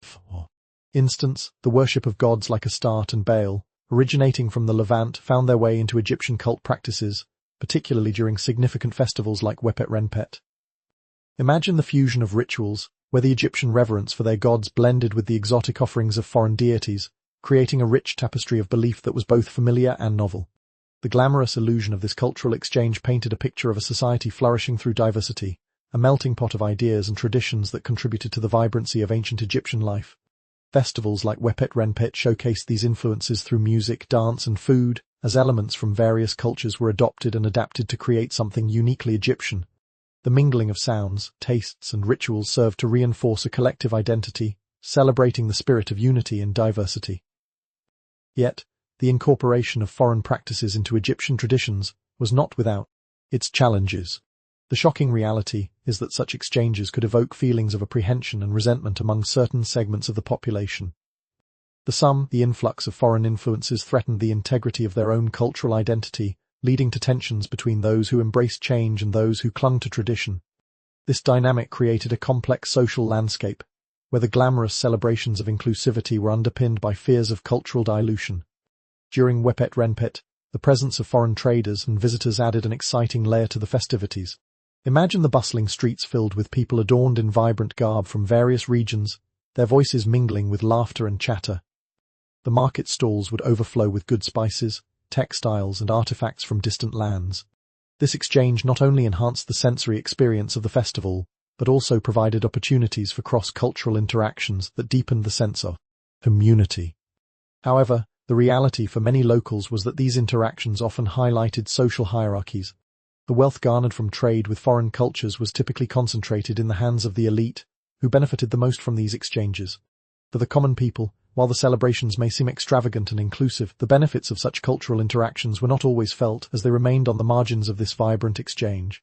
For instance, the worship of gods like Astarte and Baal, originating from the Levant, found their way into Egyptian cult practices, particularly during significant festivals like Wepet Renpet. Imagine the fusion of rituals, where the Egyptian reverence for their gods blended with the exotic offerings of foreign deities, creating a rich tapestry of belief that was both familiar and novel. The glamorous illusion of this cultural exchange painted a picture of a society flourishing through diversity, a melting pot of ideas and traditions that contributed to the vibrancy of ancient Egyptian life. Festivals like Wepet Renpet showcased these influences through music, dance, and food, as elements from various cultures were adopted and adapted to create something uniquely Egyptian. The mingling of sounds, tastes, and rituals served to reinforce a collective identity, celebrating the spirit of unity and diversity. Yet, the incorporation of foreign practices into Egyptian traditions was not without its challenges. The shocking reality is that such exchanges could evoke feelings of apprehension and resentment among certain segments of the population. The influx of foreign influences threatened the integrity of their own cultural identity, leading to tensions between those who embraced change and those who clung to tradition. This dynamic created a complex social landscape, where the glamorous celebrations of inclusivity were underpinned by fears of cultural dilution. During Wepet Renpet, the presence of foreign traders and visitors added an exciting layer to the festivities. Imagine the bustling streets filled with people adorned in vibrant garb from various regions, their voices mingling with laughter and chatter. The market stalls would overflow with good spices, textiles, and artifacts from distant lands. This exchange not only enhanced the sensory experience of the festival, but also provided opportunities for cross-cultural interactions that deepened the sense of community. However, the reality for many locals was that these interactions often highlighted social hierarchies. The wealth garnered from trade with foreign cultures was typically concentrated in the hands of the elite, who benefited the most from these exchanges. For the common people, while the celebrations may seem extravagant and inclusive, the benefits of such cultural interactions were not always felt, as they remained on the margins of this vibrant exchange.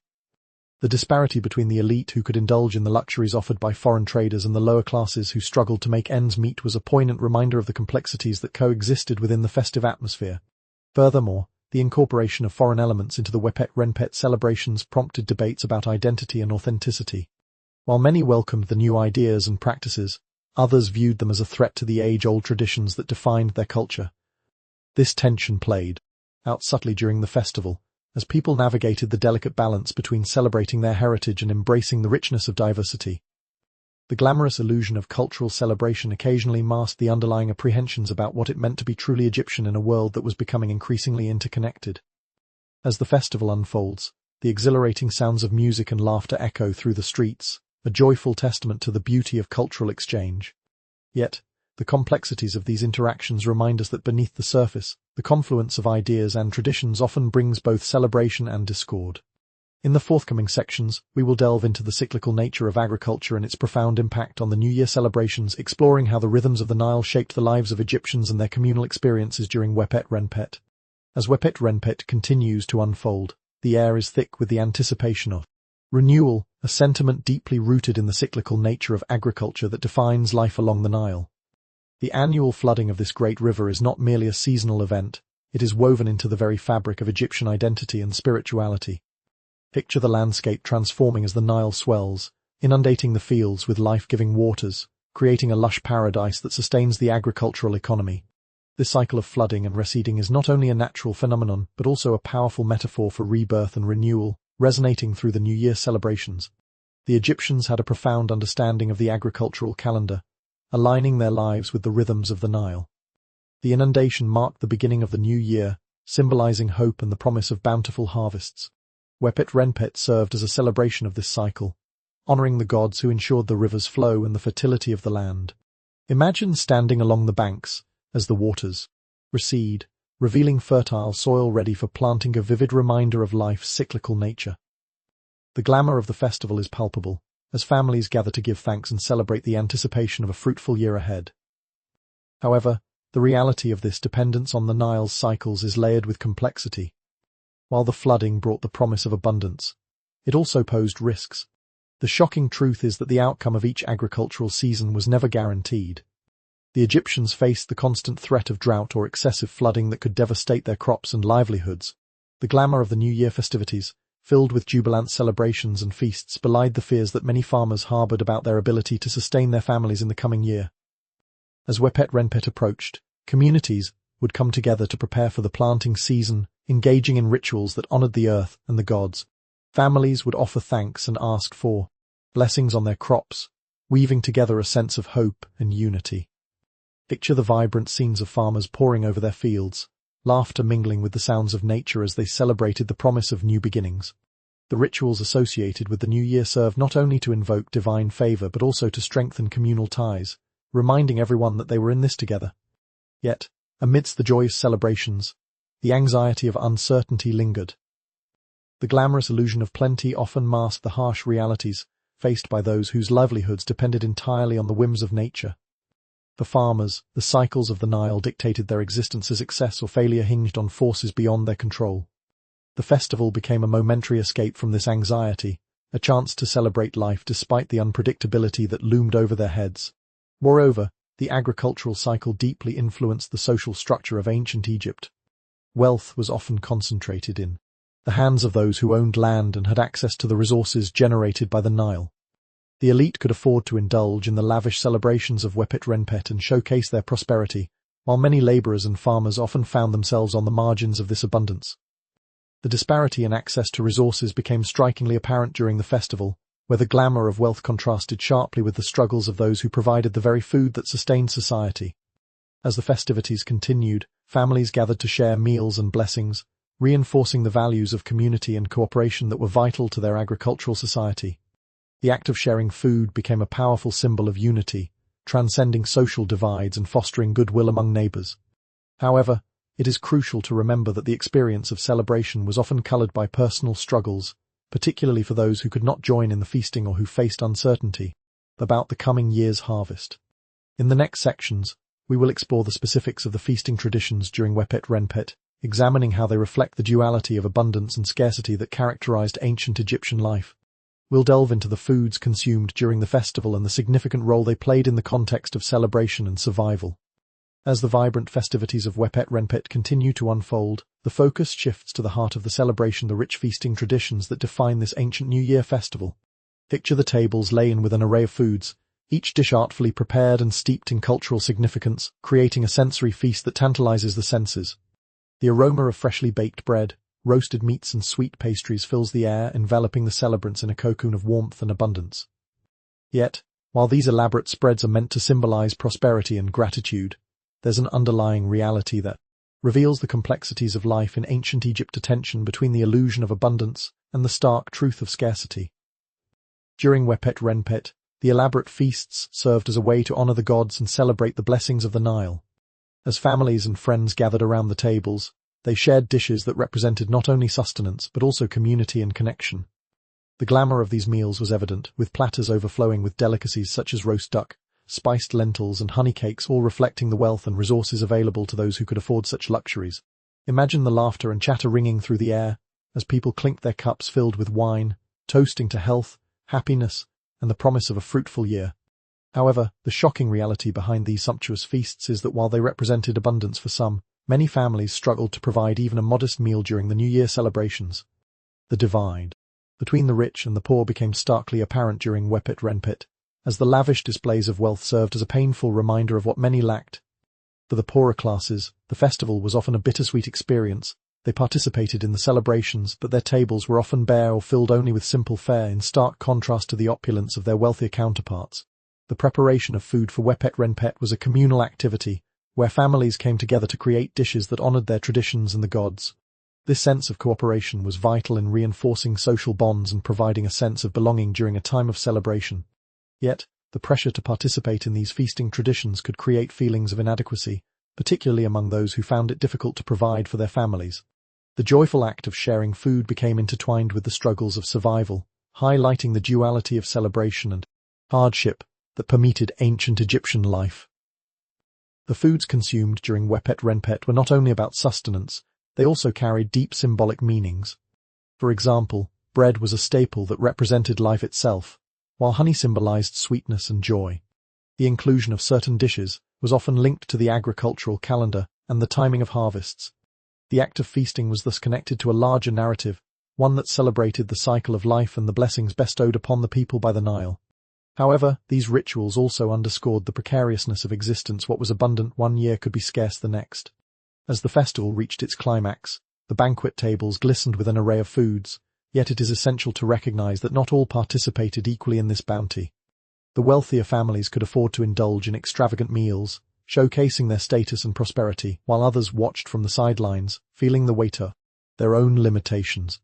The disparity between the elite, who could indulge in the luxuries offered by foreign traders, and the lower classes who struggled to make ends meet was a poignant reminder of the complexities that coexisted within the festive atmosphere. Furthermore, the incorporation of foreign elements into the Wepet Renpet celebrations prompted debates about identity and authenticity. While many welcomed the new ideas and practices, others viewed them as a threat to the age-old traditions that defined their culture. This tension played out subtly during the festival, as people navigated the delicate balance between celebrating their heritage and embracing the richness of diversity. The glamorous illusion of cultural celebration occasionally masked the underlying apprehensions about what it meant to be truly Egyptian in a world that was becoming increasingly interconnected. As the festival unfolds, the exhilarating sounds of music and laughter echo through the streets, a joyful testament to the beauty of cultural exchange. Yet, the complexities of these interactions remind us that beneath the surface, the confluence of ideas and traditions often brings both celebration and discord. In the forthcoming sections, we will delve into the cyclical nature of agriculture and its profound impact on the New Year celebrations, exploring how the rhythms of the Nile shaped the lives of Egyptians and their communal experiences during Wepet Renpet. As Wepet Renpet continues to unfold, the air is thick with the anticipation of renewal, a sentiment deeply rooted in the cyclical nature of agriculture that defines life along the Nile. The annual flooding of this great river is not merely a seasonal event, it is woven into the very fabric of Egyptian identity and spirituality. Picture the landscape transforming as the Nile swells, inundating the fields with life-giving waters, creating a lush paradise that sustains the agricultural economy. This cycle of flooding and receding is not only a natural phenomenon, but also a powerful metaphor for rebirth and renewal, resonating through the New Year celebrations. The Egyptians had a profound understanding of the agricultural calendar, aligning their lives with the rhythms of the Nile. The inundation marked the beginning of the new year, symbolizing hope and the promise of bountiful harvests. Wepet Renpet served as a celebration of this cycle, honoring the gods who ensured the river's flow and the fertility of the land. Imagine standing along the banks as the waters recede, revealing fertile soil ready for planting, a vivid reminder of life's cyclical nature. The glamour of the festival is palpable, as families gather to give thanks and celebrate the anticipation of a fruitful year ahead. However, the reality of this dependence on the Nile's cycles is layered with complexity. While the flooding brought the promise of abundance, it also posed risks. The shocking truth is that the outcome of each agricultural season was never guaranteed. The Egyptians faced the constant threat of drought or excessive flooding that could devastate their crops and livelihoods. The glamour of the New Year festivities, filled with jubilant celebrations and feasts, belied the fears that many farmers harbored about their ability to sustain their families in the coming year. As Wepet Renpet approached, communities would come together to prepare for the planting season, engaging in rituals that honored the earth and the gods. Families would offer thanks and ask for blessings on their crops, weaving together a sense of hope and unity. Picture the vibrant scenes of farmers poring over their fields, laughter mingling with the sounds of nature as they celebrated the promise of new beginnings. The rituals associated with the new year served not only to invoke divine favor but also to strengthen communal ties, reminding everyone that they were in this together. Yet, amidst the joyous celebrations, the anxiety of uncertainty lingered. The glamorous illusion of plenty often masked the harsh realities faced by those whose livelihoods depended entirely on the whims of nature. For farmers, the cycles of the Nile dictated their existence, as success or failure hinged on forces beyond their control. The festival became a momentary escape from this anxiety, a chance to celebrate life despite the unpredictability that loomed over their heads. Moreover, the agricultural cycle deeply influenced the social structure of ancient Egypt. Wealth was often concentrated in the hands of those who owned land and had access to the resources generated by the Nile. The elite could afford to indulge in the lavish celebrations of Wepet Renpet and showcase their prosperity, while many laborers and farmers often found themselves on the margins of this abundance. The disparity in access to resources became strikingly apparent during the festival, where the glamour of wealth contrasted sharply with the struggles of those who provided the very food that sustained society. As the festivities continued, families gathered to share meals and blessings, reinforcing the values of community and cooperation that were vital to their agricultural society. The act of sharing food became a powerful symbol of unity, transcending social divides and fostering goodwill among neighbors. However, it is crucial to remember that the experience of celebration was often colored by personal struggles, particularly for those who could not join in the feasting or who faced uncertainty about the coming year's harvest. In the next sections, we will explore the specifics of the feasting traditions during Wepet Renpet, examining how they reflect the duality of abundance and scarcity that characterized ancient Egyptian life. We'll delve into the foods consumed during the festival and the significant role they played in the context of celebration and survival. As the vibrant festivities of Wepet Renpet continue to unfold, the focus shifts to the heart of the celebration, the rich feasting traditions that define this ancient New Year festival. Picture the tables laden with an array of foods, each dish artfully prepared and steeped in cultural significance, creating a sensory feast that tantalizes the senses. The aroma of freshly baked bread, roasted meats and sweet pastries fills the air, enveloping the celebrants in a cocoon of warmth and abundance. Yet, while these elaborate spreads are meant to symbolize prosperity and gratitude, there's an underlying reality that reveals the complexities of life in ancient Egypt, a tension between the illusion of abundance and the stark truth of scarcity. During Wepet Renpet, the elaborate feasts served as a way to honor the gods and celebrate the blessings of the Nile. As families and friends gathered around the tables, they shared dishes that represented not only sustenance but also community and connection. The glamour of these meals was evident, with platters overflowing with delicacies such as roast duck, spiced lentils and honey cakes, all reflecting the wealth and resources available to those who could afford such luxuries. Imagine the laughter and chatter ringing through the air as people clinked their cups filled with wine, toasting to health, happiness, and the promise of a fruitful year. However, the shocking reality behind these sumptuous feasts is that while they represented abundance for some, many families struggled to provide even a modest meal during the New Year celebrations. The divide between the rich and the poor became starkly apparent during Wepet Renpet, as the lavish displays of wealth served as a painful reminder of what many lacked. For the poorer classes, the festival was often a bittersweet experience. They participated in the celebrations, but their tables were often bare or filled only with simple fare, in stark contrast to the opulence of their wealthier counterparts. The preparation of food for Wepet Renpet was a communal activity, where families came together to create dishes that honored their traditions and the gods. This sense of cooperation was vital in reinforcing social bonds and providing a sense of belonging during a time of celebration. Yet, the pressure to participate in these feasting traditions could create feelings of inadequacy, particularly among those who found it difficult to provide for their families. The joyful act of sharing food became intertwined with the struggles of survival, highlighting the duality of celebration and hardship that permeated ancient Egyptian life. The foods consumed during Wepet Renpet were not only about sustenance, they also carried deep symbolic meanings. For example, bread was a staple that represented life itself, while honey symbolized sweetness and joy. The inclusion of certain dishes was often linked to the agricultural calendar and the timing of harvests. The act of feasting was thus connected to a larger narrative, one that celebrated the cycle of life and the blessings bestowed upon the people by the Nile. However, these rituals also underscored the precariousness of existence. What was abundant one year could be scarce the next. As the festival reached its climax, the banquet tables glistened with an array of foods, yet it is essential to recognize that not all participated equally in this bounty. The wealthier families could afford to indulge in extravagant meals, showcasing their status and prosperity, while others watched from the sidelines, feeling the weight of their own limitations.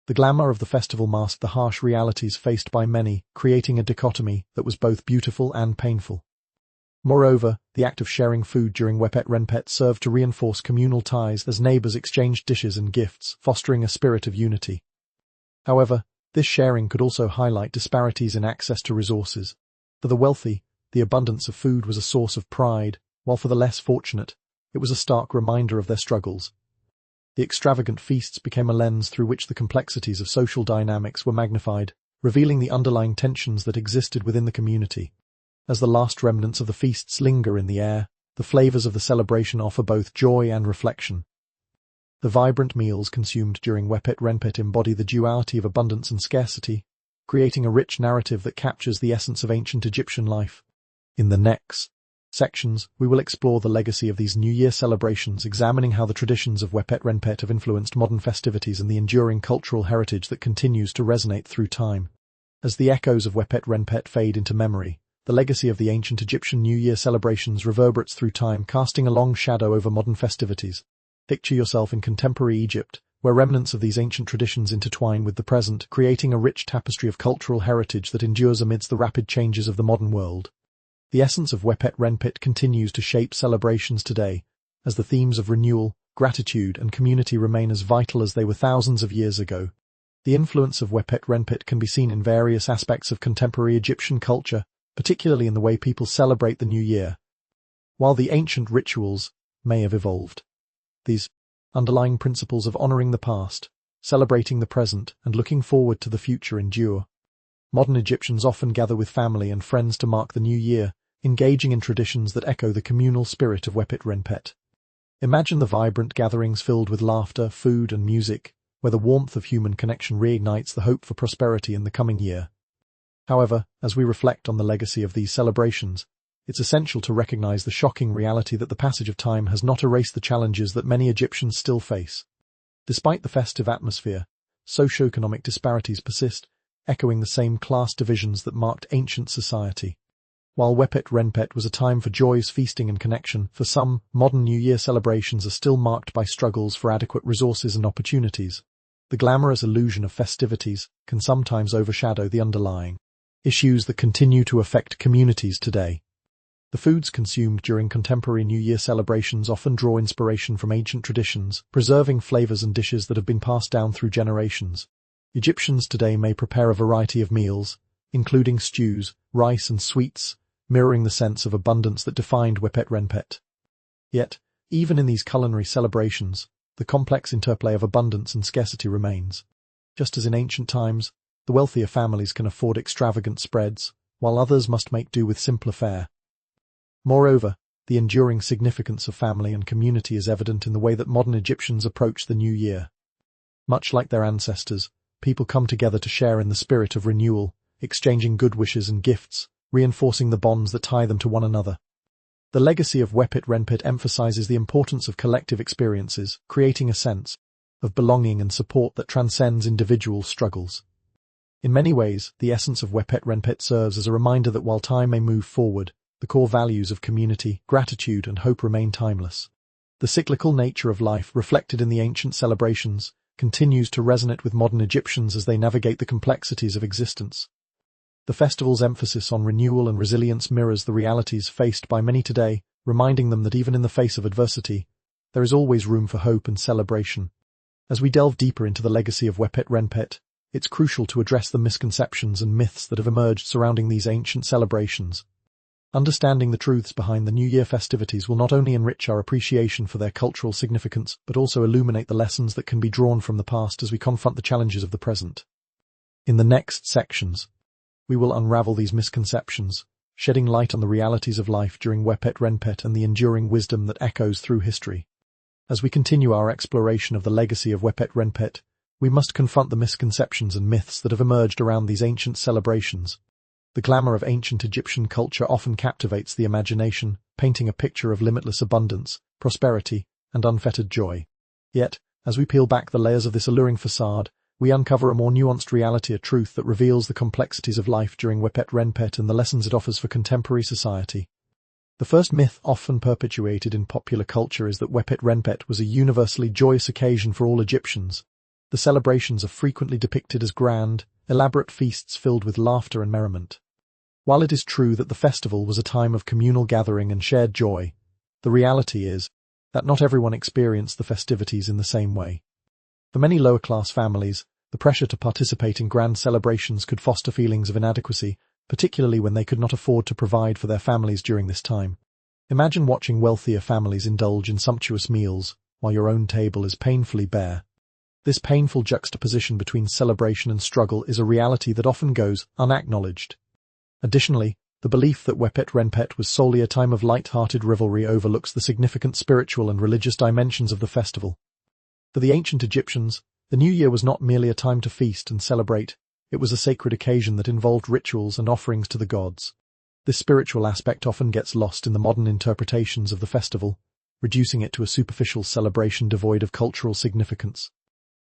The glamour of the festival masked the harsh realities faced by many, creating a dichotomy that was both beautiful and painful. Moreover, the act of sharing food during Wepet Renpet served to reinforce communal ties as neighbors exchanged dishes and gifts, fostering a spirit of unity. However, this sharing could also highlight disparities in access to resources. For the wealthy, the abundance of food was a source of pride, while for the less fortunate, it was a stark reminder of their struggles. The extravagant feasts became a lens through which the complexities of social dynamics were magnified, revealing the underlying tensions that existed within the community. As the last remnants of the feasts linger in the air, the flavors of the celebration offer both joy and reflection. The vibrant meals consumed during Wepet Renpet embody the duality of abundance and scarcity, creating a rich narrative that captures the essence of ancient Egyptian life. In the next sections, we will explore the legacy of these New Year celebrations, examining how the traditions of Wepet Renpet have influenced modern festivities and the enduring cultural heritage that continues to resonate through time. As the echoes of Wepet Renpet fade into memory, the legacy of the ancient Egyptian New Year celebrations reverberates through time, casting a long shadow over modern festivities. Picture yourself in contemporary Egypt, where remnants of these ancient traditions intertwine with the present, creating a rich tapestry of cultural heritage that endures amidst the rapid changes of the modern world. The essence of Wepet Renpet continues to shape celebrations today, as the themes of renewal, gratitude, and community remain as vital as they were thousands of years ago. The influence of Wepet Renpet can be seen in various aspects of contemporary Egyptian culture, particularly in the way people celebrate the new year. While the ancient rituals may have evolved, these underlying principles of honoring the past, celebrating the present, and looking forward to the future endure. Modern Egyptians often gather with family and friends to mark the new year, engaging in traditions that echo the communal spirit of Wepet Renpet. Imagine the vibrant gatherings filled with laughter, food, and music, where the warmth of human connection reignites the hope for prosperity in the coming year. However, as we reflect on the legacy of these celebrations, it's essential to recognize the shocking reality that the passage of time has not erased the challenges that many Egyptians still face. Despite the festive atmosphere, socio-economic disparities persist, echoing the same class divisions that marked ancient society. While Wepet Renpet was a time for joyous feasting and connection, for some, modern New Year celebrations are still marked by struggles for adequate resources and opportunities. The glamorous illusion of festivities can sometimes overshadow the underlying issues that continue to affect communities today. The foods consumed during contemporary New Year celebrations often draw inspiration from ancient traditions, preserving flavors and dishes that have been passed down through generations. Egyptians today may prepare a variety of meals, including stews, rice, and sweets, mirroring the sense of abundance that defined Wepet Renpet. Yet, even in these culinary celebrations, the complex interplay of abundance and scarcity remains. Just as in ancient times, the wealthier families can afford extravagant spreads, while others must make do with simpler fare. Moreover, the enduring significance of family and community is evident in the way that modern Egyptians approach the new year. Much like their ancestors, people come together to share in the spirit of renewal, exchanging good wishes and gifts, reinforcing the bonds that tie them to one another. The legacy of Wepit Renpit emphasizes the importance of collective experiences, creating a sense of belonging and support that transcends individual struggles. In many ways, the essence of Wepit Renpit serves as a reminder that while time may move forward, the core values of community, gratitude, and hope remain timeless. The cyclical nature of life, reflected in the ancient celebrations, continues to resonate with modern Egyptians as they navigate the complexities of existence. The festival's emphasis on renewal and resilience mirrors the realities faced by many today, reminding them that even in the face of adversity, there is always room for hope and celebration. As we delve deeper into the legacy of Wepit Renpit, it's crucial to address the misconceptions and myths that have emerged surrounding these ancient celebrations. Understanding the truths behind the New Year festivities will not only enrich our appreciation for their cultural significance, but also illuminate the lessons that can be drawn from the past as we confront the challenges of the present. In the next sections, we will unravel these misconceptions, shedding light on the realities of life during Wepit Renpit and the enduring wisdom that echoes through history. As we continue our exploration of the legacy of Wepit Renpit, we must confront the misconceptions and myths that have emerged around these ancient celebrations. The glamour of ancient Egyptian culture often captivates the imagination, painting a picture of limitless abundance, prosperity, and unfettered joy. Yet, as we peel back the layers of this alluring facade, we uncover a more nuanced reality, a truth that reveals the complexities of life during Wepit Renpit and the lessons it offers for contemporary society. The first myth often perpetuated in popular culture is that Wepit Renpit was a universally joyous occasion for all Egyptians. The celebrations are frequently depicted as grand, elaborate feasts filled with laughter and merriment. While it is true that the festival was a time of communal gathering and shared joy, the reality is that not everyone experienced the festivities in the same way. For many lower-class families, the pressure to participate in grand celebrations could foster feelings of inadequacy, particularly when they could not afford to provide for their families during this time. Imagine watching wealthier families indulge in sumptuous meals, while your own table is painfully bare. This painful juxtaposition between celebration and struggle is a reality that often goes unacknowledged. Additionally, the belief that Wepit Renpit was solely a time of light-hearted revelry overlooks the significant spiritual and religious dimensions of the festival. For the ancient Egyptians, the New Year was not merely a time to feast and celebrate, it was a sacred occasion that involved rituals and offerings to the gods. This spiritual aspect often gets lost in the modern interpretations of the festival, reducing it to a superficial celebration devoid of cultural significance.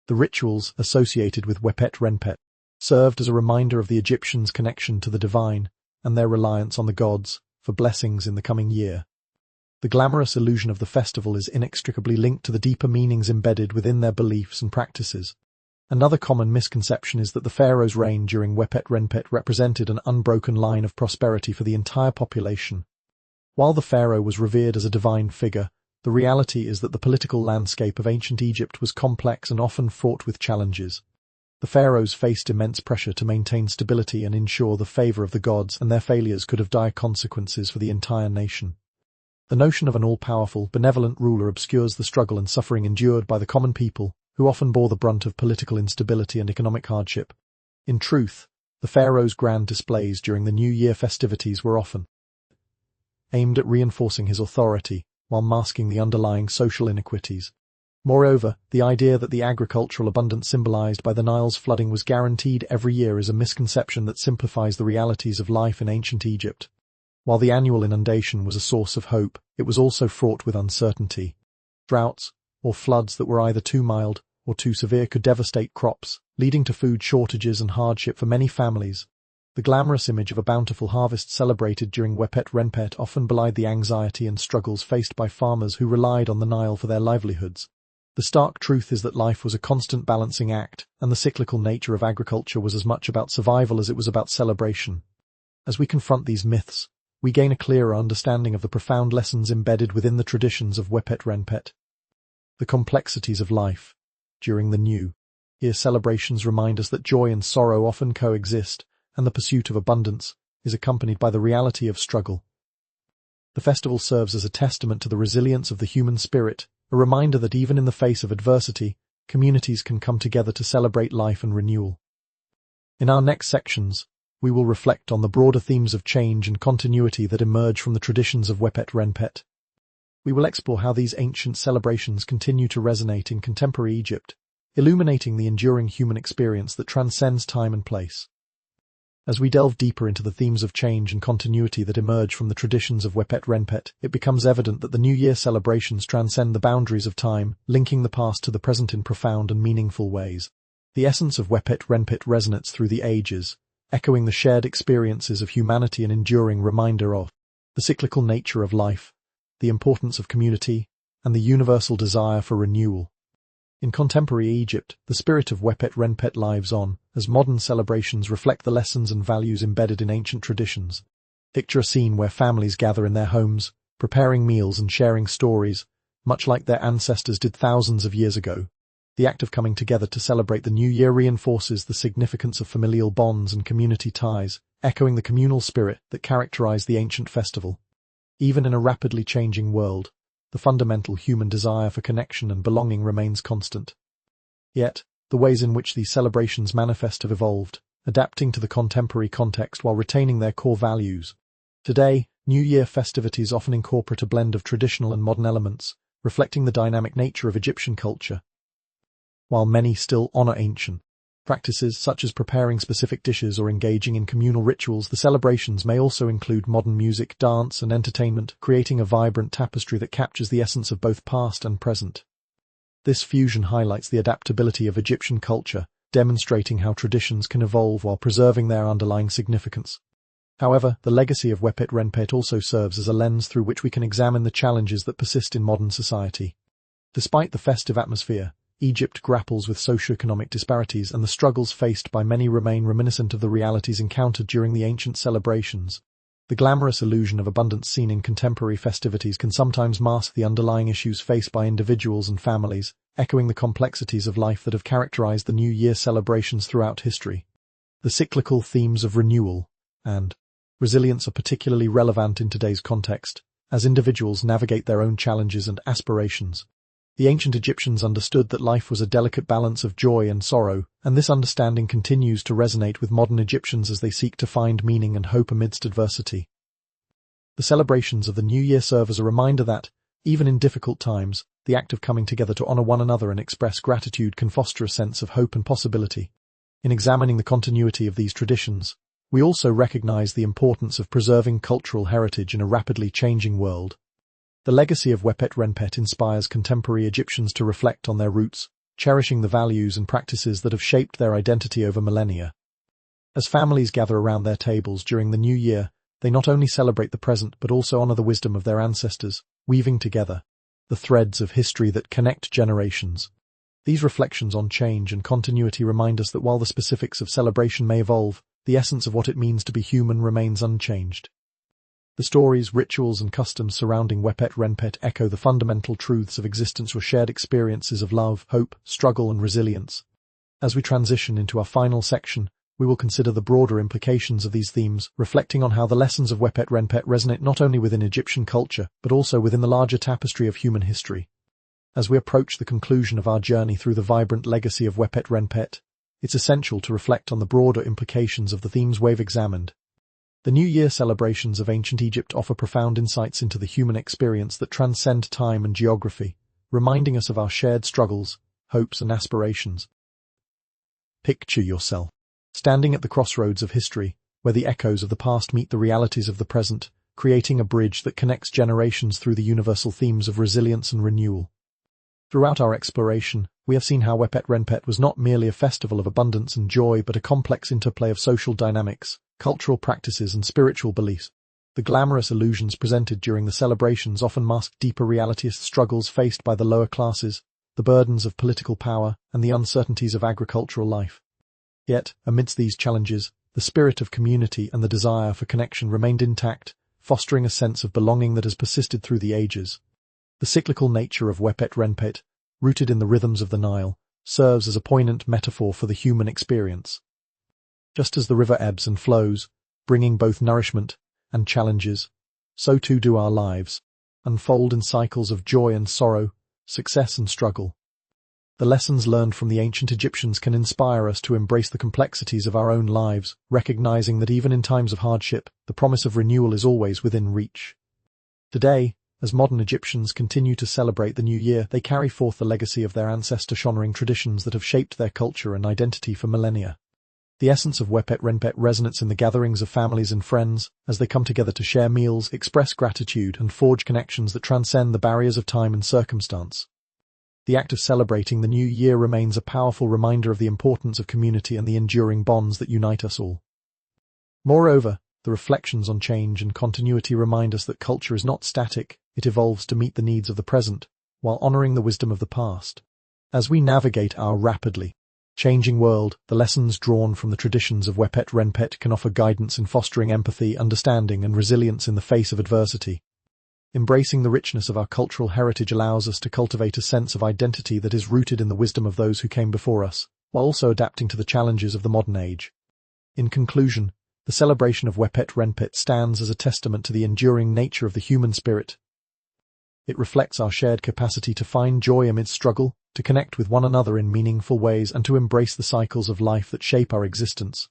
The rituals associated with Wepit Renpit served as a reminder of the Egyptians' connection to the divine and their reliance on the gods for blessings in the coming year. The glamorous illusion of the festival is inextricably linked to the deeper meanings embedded within their beliefs and practices. Another common misconception is that the pharaoh's reign during Wepit Renpit represented an unbroken line of prosperity for the entire population. While the pharaoh was revered as a divine figure, the reality is that the political landscape of ancient Egypt was complex and often fraught with challenges. The pharaohs faced immense pressure to maintain stability and ensure the favor of the gods, and their failures could have dire consequences for the entire nation. The notion of an all-powerful, benevolent ruler obscures the struggle and suffering endured by the common people, who often bore the brunt of political instability and economic hardship. In truth, the pharaoh's grand displays during the New Year festivities were often aimed at reinforcing his authority, while masking the underlying social inequities. Moreover, the idea that the agricultural abundance symbolized by the Nile's flooding was guaranteed every year is a misconception that simplifies the realities of life in ancient Egypt. While the annual inundation was a source of hope, it was also fraught with uncertainty. Droughts, or floods that were either too mild or too severe, could devastate crops, leading to food shortages and hardship for many families. The glamorous image of a bountiful harvest celebrated during Wepit Renpit often belied the anxiety and struggles faced by farmers who relied on the Nile for their livelihoods. The stark truth is that life was a constant balancing act, and the cyclical nature of agriculture was as much about survival as it was about celebration. As we confront these myths, we gain a clearer understanding of the profound lessons embedded within the traditions of Wepit Renpit. The complexities of life during the New Year celebrations remind us that joy and sorrow often coexist, and the pursuit of abundance is accompanied by the reality of struggle. The festival serves as a testament to the resilience of the human spirit, a reminder that even in the face of adversity, communities can come together to celebrate life and renewal. In our next sections, we will reflect on the broader themes of change and continuity that emerge from the traditions of Wepit Renpit. We will explore how these ancient celebrations continue to resonate in contemporary Egypt, illuminating the enduring human experience that transcends time and place. As we delve deeper into the themes of change and continuity that emerge from the traditions of Wepet Renpet, it becomes evident that the New Year celebrations transcend the boundaries of time, linking the past to the present in profound and meaningful ways. The essence of Wepet Renpet resonates through the ages, echoing the shared experiences of humanity and enduring reminder of the cyclical nature of life, the importance of community, and the universal desire for renewal. In contemporary Egypt, the spirit of Wepet Renpet lives on, as modern celebrations reflect the lessons and values embedded in ancient traditions. Picture a scene where families gather in their homes, preparing meals and sharing stories, much like their ancestors did thousands of years ago. The act of coming together to celebrate the new year reinforces the significance of familial bonds and community ties, echoing the communal spirit that characterized the ancient festival. Even in a rapidly changing world, the fundamental human desire for connection and belonging remains constant. Yet, the ways in which these celebrations manifest have evolved, adapting to the contemporary context while retaining their core values. Today, New Year festivities often incorporate a blend of traditional and modern elements, reflecting the dynamic nature of Egyptian culture. While many still honor ancient practices such as preparing specific dishes or engaging in communal rituals, the celebrations may also include modern music, dance, and entertainment, creating a vibrant tapestry that captures the essence of both past and present. This fusion highlights the adaptability of Egyptian culture, demonstrating how traditions can evolve while preserving their underlying significance. However, the legacy of Wepet Renpet also serves as a lens through which we can examine the challenges that persist in modern society. Despite the festive atmosphere, Egypt grapples with socio-economic disparities, and the struggles faced by many remain reminiscent of the realities encountered during the ancient celebrations. The glamorous illusion of abundance seen in contemporary festivities can sometimes mask the underlying issues faced by individuals and families, echoing the complexities of life that have characterized the New Year celebrations throughout history. The cyclical themes of renewal and resilience are particularly relevant in today's context, as individuals navigate their own challenges and aspirations. The ancient Egyptians understood that life was a delicate balance of joy and sorrow, and this understanding continues to resonate with modern Egyptians as they seek to find meaning and hope amidst adversity. The celebrations of the New Year serve as a reminder that, even in difficult times, the act of coming together to honor one another and express gratitude can foster a sense of hope and possibility. In examining the continuity of these traditions, we also recognize the importance of preserving cultural heritage in a rapidly changing world. The legacy of Wepet Renpet inspires contemporary Egyptians to reflect on their roots, cherishing the values and practices that have shaped their identity over millennia. As families gather around their tables during the new year, they not only celebrate the present but also honor the wisdom of their ancestors, weaving together the threads of history that connect generations. These reflections on change and continuity remind us that while the specifics of celebration may evolve, the essence of what it means to be human remains unchanged. The stories, rituals, and customs surrounding Wepet Renpet echo the fundamental truths of existence or shared experiences of love, hope, struggle, and resilience. As we transition into our final section, we will consider the broader implications of these themes, reflecting on how the lessons of Wepet Renpet resonate not only within Egyptian culture, but also within the larger tapestry of human history. As we approach the conclusion of our journey through the vibrant legacy of Wepet Renpet, it's essential to reflect on the broader implications of the themes we've examined. The New Year celebrations of ancient Egypt offer profound insights into the human experience that transcend time and geography, reminding us of our shared struggles, hopes, and aspirations. Picture yourself standing at the crossroads of history, where the echoes of the past meet the realities of the present, creating a bridge that connects generations through the universal themes of resilience and renewal. Throughout our exploration, we have seen how Wepet Renpet was not merely a festival of abundance and joy but a complex interplay of social dynamics, cultural practices, and spiritual beliefs. The glamorous illusions presented during the celebrations often mask deeper realities, struggles faced by the lower classes, the burdens of political power, and the uncertainties of agricultural life. Yet, amidst these challenges, the spirit of community and the desire for connection remained intact, fostering a sense of belonging that has persisted through the ages. The cyclical nature of Wepet Renpet, rooted in the rhythms of the Nile, serves as a poignant metaphor for the human experience. Just as the river ebbs and flows, bringing both nourishment and challenges, so too do our lives, unfold in cycles of joy and sorrow, success and struggle. The lessons learned from the ancient Egyptians can inspire us to embrace the complexities of our own lives, recognizing that even in times of hardship, the promise of renewal is always within reach. Today, as modern Egyptians continue to celebrate the new year, they carry forth the legacy of their ancestors, honoring traditions that have shaped their culture and identity for millennia. The essence of Wepet Renpet resonates in the gatherings of families and friends as they come together to share meals, express gratitude, and forge connections that transcend the barriers of time and circumstance. The act of celebrating the new year remains a powerful reminder of the importance of community and the enduring bonds that unite us all. Moreover, the reflections on change and continuity remind us that culture is not static, it evolves to meet the needs of the present, while honoring the wisdom of the past. As we navigate our rapidly changing world, the lessons drawn from the traditions of Wepet Renpet can offer guidance in fostering empathy, understanding, and resilience in the face of adversity. Embracing the richness of our cultural heritage allows us to cultivate a sense of identity that is rooted in the wisdom of those who came before us, while also adapting to the challenges of the modern age. In conclusion, the celebration of Wepet Renpet stands as a testament to the enduring nature of the human spirit. It reflects our shared capacity to find joy amidst struggle, to connect with one another in meaningful ways, and to embrace the cycles of life that shape our existence.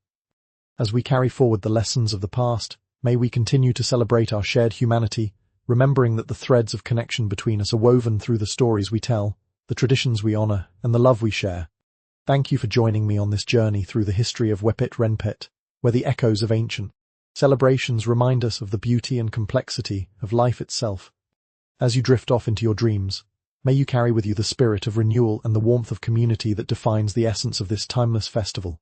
As we carry forward the lessons of the past, may we continue to celebrate our shared humanity, remembering that the threads of connection between us are woven through the stories we tell, the traditions we honor, and the love we share. Thank you for joining me on this journey through the history of Wepet Renpet, where the echoes of ancient celebrations remind us of the beauty and complexity of life itself. As you drift off into your dreams, may you carry with you the spirit of renewal and the warmth of community that defines the essence of this timeless festival.